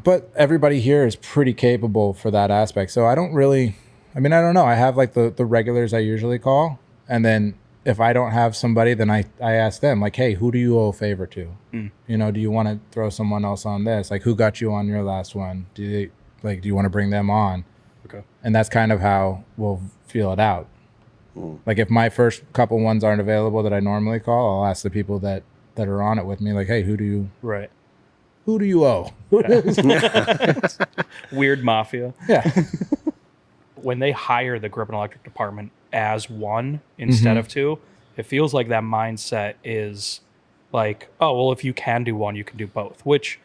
B: But everybody here is pretty capable for that aspect. So I don't know. I have like the regulars I usually call. And then if I don't have somebody, then I ask them like, hey, who do you owe a favor to? Do you want to throw someone else on this? Like, who got you on your last one? Do you want to bring them on?
A: Okay.
B: And that's kind of how we'll feel it out. Like if my first couple ones aren't available that I normally call, I'll ask the people that are on it with me, like, hey, who do you owe?
A: Weird mafia.
B: Yeah.
A: When they hire the grip and electric department as one instead of 2, it feels like that mindset is like, oh, well, if you can do one, you can do both. Which,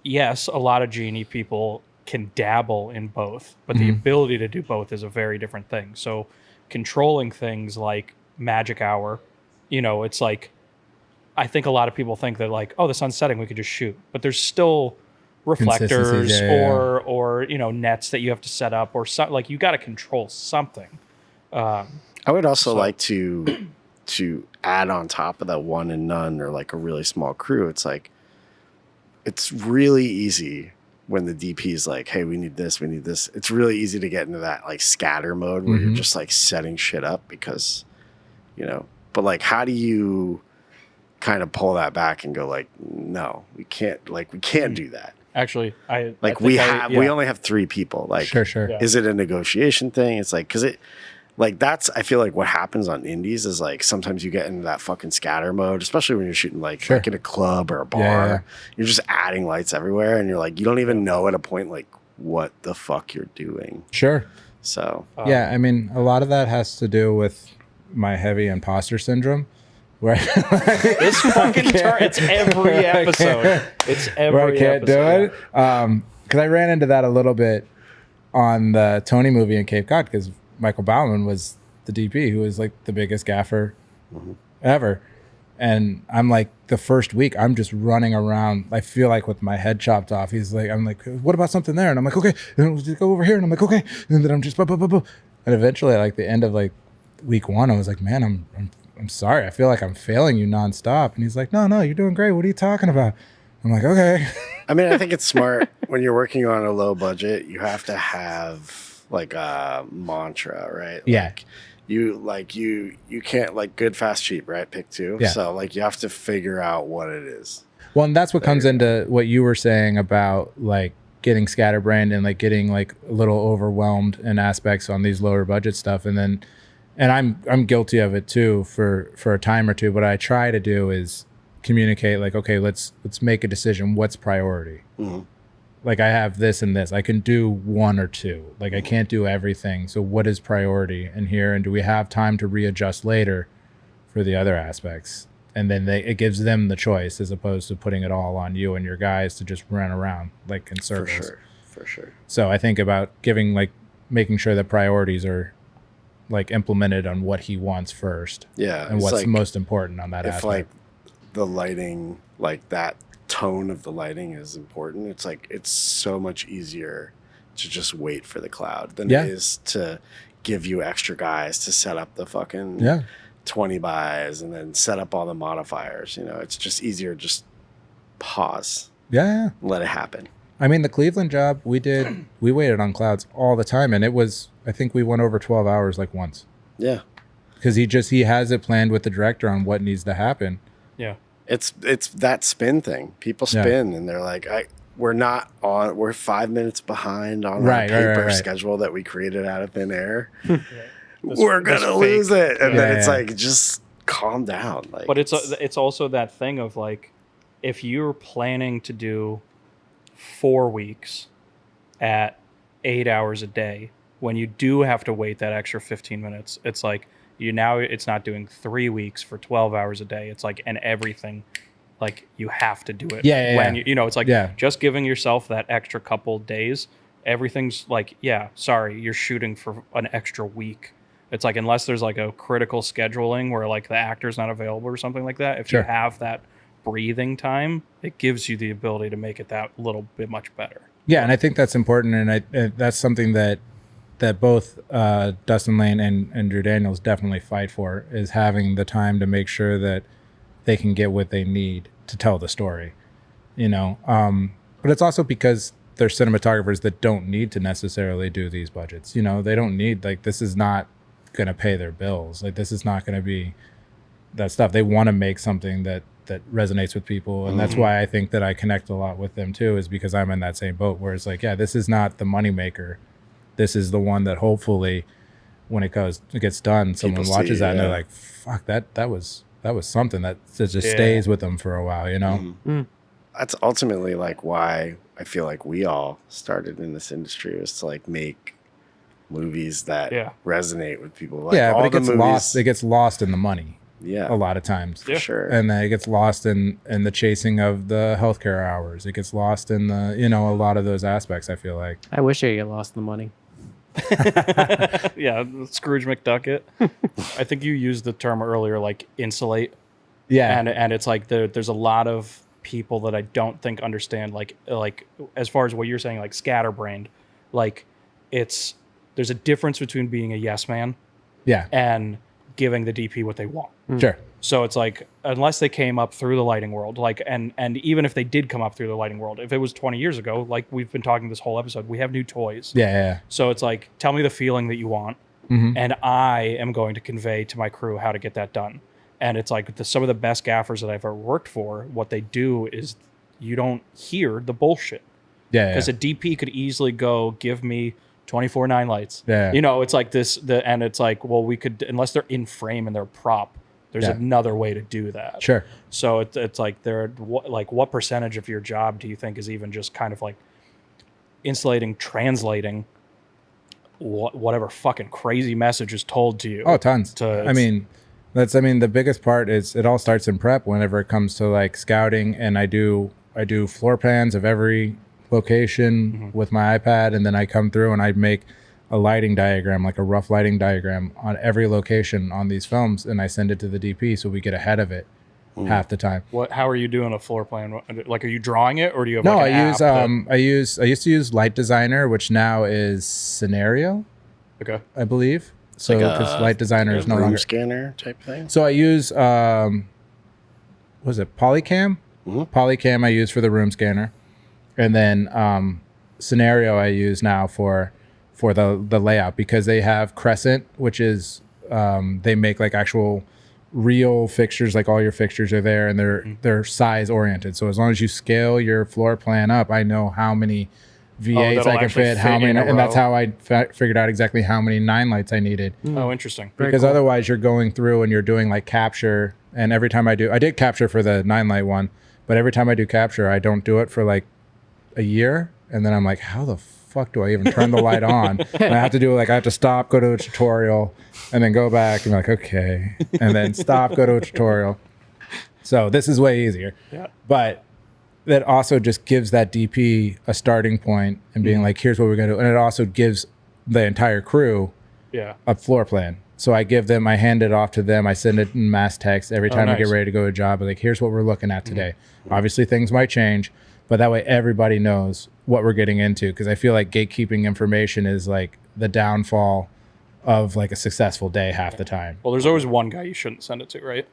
A: yes, a lot of G&E people can dabble in both, but the ability to do both is a very different thing. So controlling things like magic hour, it's like, I think a lot of people think that like, oh, the sun's setting, we could just shoot. But there's still reflectors or nets that you have to set up, or something. Like you got to control something.
C: I would also like to add on top of that one and none, or like a really small crew. It's like, it's really easy when the DP is like, hey, we need this. It's really easy to get into that like scatter mode where you're just like setting shit up because, but like, how do you kind of pull that back and go like, no, we can't do that.
A: Actually,
C: we only have 3 people. Like,
B: sure.
A: Yeah.
C: Is it a negotiation thing? It's like, cause it, like that's, I feel like what happens on indies is like, sometimes you get into that fucking scatter mode, especially when you're shooting like in a club or a bar, you're just adding lights everywhere. And you're like, you don't even know at a point, like what the fuck you're doing.
B: Sure.
C: So,
B: a lot of that has to do with my heavy imposter syndrome. Where
A: this fucking it's every episode. It's every
B: where I can't
A: episode.
B: do it. Because I ran into that a little bit on the Tony movie in Cape Cod, because Michael Bauman was the DP, who was like the biggest gaffer ever. And I'm like, the first week, I'm just running around. I feel like with my head chopped off. I'm like, what about something there? And I'm like, okay. And we'll just go over here. And I'm like, okay. And then I'm just, and eventually, like the end of like week 1, I was like, man, I'm sorry. I feel like I'm failing you nonstop. And he's like, no, you're doing great. What are you talking about? I'm like, okay.
C: I think it's smart when you're working on a low budget, you have to have like a mantra, right?
B: Yeah.
C: You can't like good, fast, cheap, right? Pick 2.
B: Yeah.
C: So like you have to figure out what it is.
B: Well, and that's what comes into what you were saying about like getting scatterbrained and like getting like a little overwhelmed in aspects on these lower budget stuff. And I'm guilty of it too for a time or two. What I try to do is communicate like, okay, let's make a decision. What's priority? Like I have this and this. I can do 1 or 2. Like I can't do everything. So what is priority in here? And do we have time to readjust later for the other aspects? And then it gives them the choice as opposed to putting it all on you and your guys to just run around like in circles.
C: For sure.
B: So I think about making sure that priorities are like implemented on what he wants first.
C: Yeah.
B: And what's like, most important on that aspect.
C: If like the lighting, like that tone of the lighting is important, it's like, it's so much easier to just wait for the cloud than it is to give you extra guys to set up the fucking 20 buys and then set up all the modifiers. It's just easier. Just pause.
B: Yeah.
C: Let it happen.
B: I mean, the Cleveland job we waited on clouds all the time. And I think we went over 12 hours like once.
C: Yeah.
B: because he has it planned with the director on what needs to happen.
A: Yeah.
C: It's that spin thing. People spin and they're like, we're 5 minutes behind on our paper schedule that we created out of thin air. We're gonna lose it. And then it's like, just calm down. Like,
A: but it's also that thing of like, if you're planning to do 4 weeks at 8 hours a day, when you do have to wait that extra 15 minutes, it's like it's not doing 3 weeks for 12 hours a day. It's like, and everything, like you have to do it. It's like just giving yourself that extra couple days. Everything's like, sorry, you're shooting for an extra week. It's like, unless there's like a critical scheduling where like the actor's not available or something like that. If you have that breathing time, it gives you the ability to make it that little bit much better.
B: Yeah, and I think that's important, and that's something that both Dustin Lane and Drew Daniels definitely fight for, is having the time to make sure that they can get what they need to tell the story, But it's also because they're cinematographers that don't need to necessarily do these budgets. They don't need, like, this is not going to pay their bills. Like, this is not going to be that stuff. They want to make something that resonates with people. And that's why I think that I connect a lot with them too, is because I'm in that same boat where it's like, this is not the moneymaker. This is the one that hopefully when it gets done, someone watches that and they're like, fuck, that was something that just stays with them for a while,
C: That's ultimately like why I feel like we all started in this industry, is to like make movies that resonate with people. Like,
B: but it gets lost. It gets lost in the money.
C: Yeah,
B: a lot of times,
C: for sure.
B: And then it gets lost in the chasing of the healthcare hours. It gets lost in the a lot of those aspects. I feel like
D: I wish I get lost in the money.
A: Scrooge McDucket. I think you used the term earlier, like insulate.
B: Yeah,
A: and it's like there's a lot of people that I don't think understand, like as far as what you're saying, like scatterbrained. Like there's a difference between being a yes man, and giving the DP what they want.
B: Sure.
A: So it's like, unless they came up through the lighting world, like, and even if they did come up through the lighting world, if it was 20 years ago, like we've been talking this whole episode, we have new toys.
B: Yeah.
A: So it's like, tell me the feeling that you want, and I am going to convey to my crew how to get that done. And it's like some of the best gaffers that I've ever worked for, what they do is you don't hear the bullshit.
B: Yeah.
A: Because a DP could easily go, give me 24 9 lights.
B: Yeah.
A: It's like and it's like, well, we could, unless they're in frame and they're prop, there's another way to do that.
B: Sure.
A: So it's like, what percentage of your job do you think is even just kind of like insulating, translating whatever fucking crazy message is told to you?
B: Oh, tons. The biggest part is it all starts in prep whenever it comes to like scouting, and I do floor plans of every location with my iPad, and then I come through and I make a lighting diagram, like a rough lighting diagram on every location on these films, and I send it to the DP so we get ahead of it half the time.
A: How are you doing a floor plan? Like, are you drawing it, or do you have
B: no?
A: Like
B: I used to use Light Designer, which now is Scenario.
A: Okay,
B: I believe. So because Light Designer is no longer
C: scanner type thing.
B: So I use was it Polycam? Polycam I use for the room scanner. And then Scenario I use now for the layout, because they have Crescent, which is they make like actual real fixtures, like all your fixtures are there, and they're size oriented. So as long as you scale your floor plan up, I know how many V8s I can fit, how many, and that's how I figured out exactly how many 9 lights I needed.
A: Oh, interesting.
B: Because otherwise you're going through and you're doing like capture, and every time I did capture for the 9 light one, but every time I do capture, I don't do it for like a year, and then I'm like, how the fuck do I even turn the light on? And I have to do I have to stop, go to a tutorial, and then go back and be like, okay, and then stop, go to a tutorial. So this is way easier.
A: Yeah.
B: But that also just gives that DP a starting point and being like, here's what we're gonna do, and it also gives the entire crew a floor plan. So I hand it off to them. I send it in mass text every time I get ready to go to a job. Like, here's what we're looking at today. Obviously things might change, but that way everybody knows what we're getting into, because I feel like gatekeeping information is like the downfall of like a successful day half the time.
A: Well, there's always one guy you shouldn't send it to, right?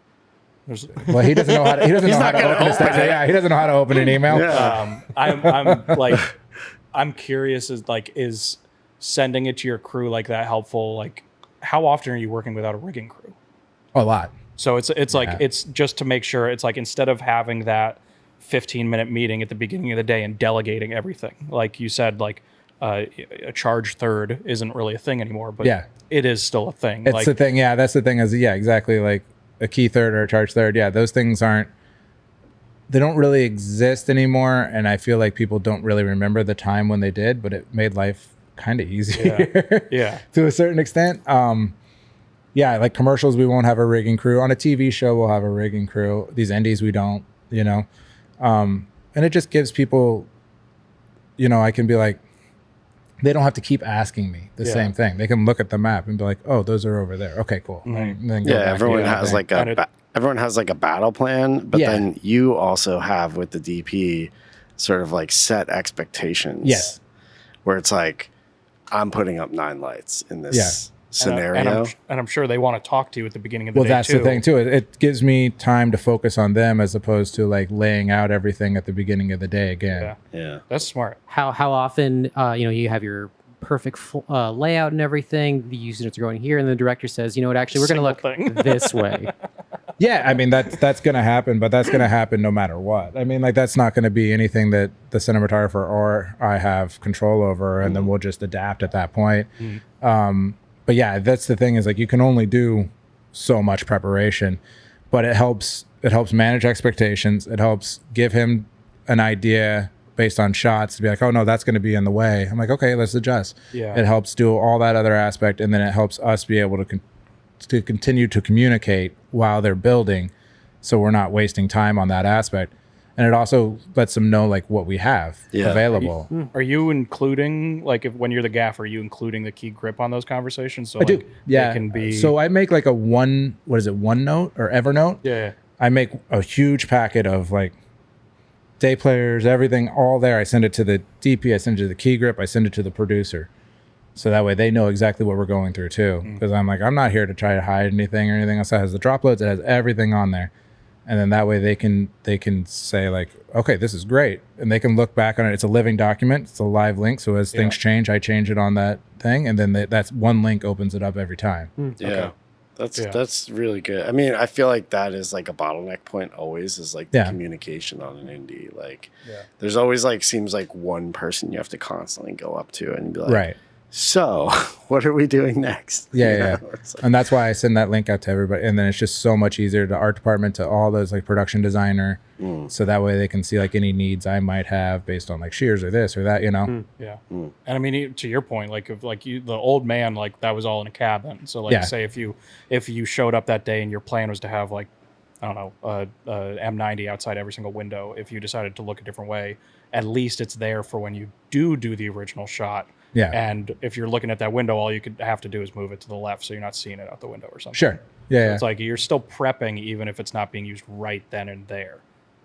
B: Well, he doesn't know how to. He doesn't know how to open it. Yeah, he doesn't know how to open an email.
C: Yeah.
A: I'm curious. Is sending it to your crew like that helpful? Like, how often are you working without a rigging crew?
B: A lot.
A: So it's like, it's just to make sure, it's like, instead of having that 15-minute meeting at the beginning of the day and delegating everything, like you said, like a charge third isn't really a thing anymore, but it is still a thing.
B: It's the thing. Yeah, that's the thing is, exactly. Like a key third or a charge third. Yeah, those things they don't really exist anymore. And I feel like people don't really remember the time when they did, but it made life kind of easier to a certain extent. Like commercials, we won't have a rigging crew. On a TV show, we'll have a rigging crew. These indies, we don't, and it just gives people, I can be like, they don't have to keep asking me the same thing. They can look at the map and be like, oh, those are over there. Okay, cool.
C: Mm-hmm. Everyone has everyone has like a battle plan, but then you also have with the DP sort of like set expectations.
B: Yes.
C: Where it's like, I'm putting up 9 lights in this scenario.
A: And I'm sure they want to talk to you at the beginning of the day,
B: that's the thing too. It gives me time to focus on them as opposed to like laying out everything at the beginning of the day again.
C: Yeah.
A: That's smart.
D: How often, you have your perfect layout and everything, the units are going here, and the director says, you know what, actually, we're going to look this way.
B: Yeah, I mean, that's going to happen, but that's going to happen no matter what. I mean, like, that's not going to be anything that the cinematographer or I have control over, and then we'll just adapt at that point. But yeah, that's the thing is, like, you can only do so much preparation, but it helps manage expectations. It helps give him an idea based on shots to be like, oh no, that's going to be in the way. I'm like, okay, let's adjust. Yeah. It helps do all that other aspect, and then it helps us be able to continue to communicate while they're building, so we're not wasting time on that aspect. And it also lets them know like what we have available.
A: Are you including, like, when you're the gaffer, are you including the key grip on those conversations? So
B: I do. Yeah.
A: It can be...
B: So I make like a OneNote or Evernote?
A: Yeah.
B: I make a huge packet of like day players, everything, all there. I send it to the DP, I send it to the key grip, I send it to the producer. So that way they know exactly what we're going through too. Because I'm like, I'm not here to try to hide anything or anything else. It has the drop loads, it has everything on there. And then that way they can say like, okay, this is great. And they can look back on it. It's a living document. It's a live link. So as things change, I change it on that thing. And then that's one link opens it up every time.
C: Yeah. Okay. That's really good. I mean, I feel like that is like a bottleneck point always, is like the communication on an indie. Like there's always like, seems like one person you have to constantly go up to and be like, right. So what are we doing next?
B: Yeah. Like, and that's why I send that link out to everybody. And then it's just so much easier to art department, to all those like production designer. So that way they can see like any needs I might have based on like shears or this or that,
A: Yeah. And I mean, to your point, like if like the old man, like that was all in a cabin. So like say if you showed up that day and your plan was to have like, I don't know, M90 outside every single window, if you decided to look a different way, at least it's there for when you do the original shot. Yeah. And if you're looking at that window, all you could have to do is move it to the left so you're not seeing it out the window or something.
B: Sure. Yeah.
A: So it's like you're still prepping even if it's not being used right then and there.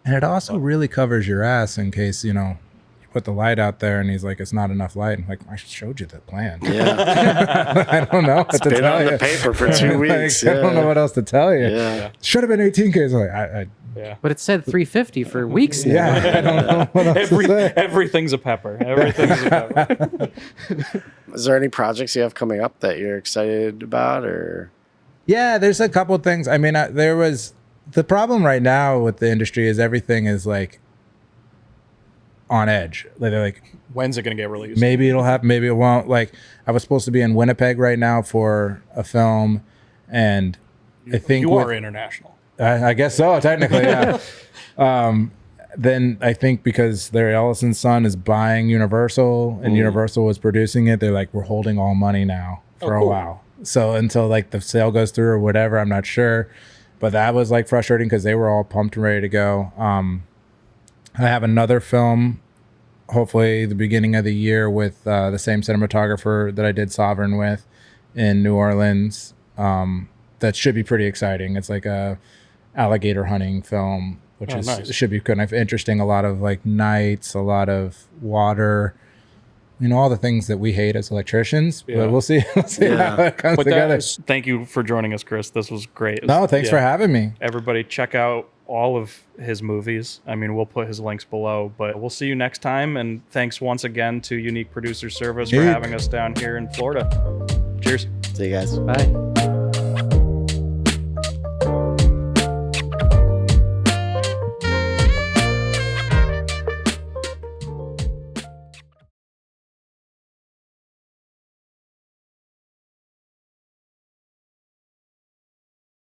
B: And it also really covers your ass in case, you put the light out there and he's like, it's not enough light. I'm like, I showed you the plan.
C: Yeah.
B: I don't know what
C: to
B: tell
C: been on
B: you.
C: The paper for 2 weeks.
B: I don't know what else to tell you.
C: Yeah.
B: Should have been 18K. Like,
D: But it said 350 for weeks now.
B: Yeah, I don't know what else to say.
A: Everything's a pepper. Everything's a pepper.
C: Is there any projects you have coming up that you're excited about, or?
B: Yeah, there's a couple of things. I mean, there was the problem right now with the industry is everything is like on edge. Like, they're like,
A: when's it going to get released?
B: Maybe it'll happen, maybe it won't. Like, I was supposed to be in Winnipeg right now for a film, and I think
A: you are international.
B: I guess so, technically, yeah. Then I think because Larry Ellison's son is buying Universal and Universal was producing it, they're like, we're holding all money now for a while. So until like the sale goes through or whatever, I'm not sure. But that was like frustrating because they were all pumped and ready to go. I have another film, hopefully the beginning of the year, with the same cinematographer that I did Sovereign with in New Orleans. That should be pretty exciting. It's like a alligator hunting film, which should be kind of interesting. A lot of like nights, a lot of water, all the things that we hate as electricians. But we'll see how it comes together.
A: Thank you for joining us, Chris. This was great.
B: No, thanks for having me.
A: Everybody check out all of his movies. I mean, we'll put his links below, but we'll see you next time. And thanks once again to Unique Producer Service for having us down here in Florida. Cheers.
C: See you guys.
D: Bye.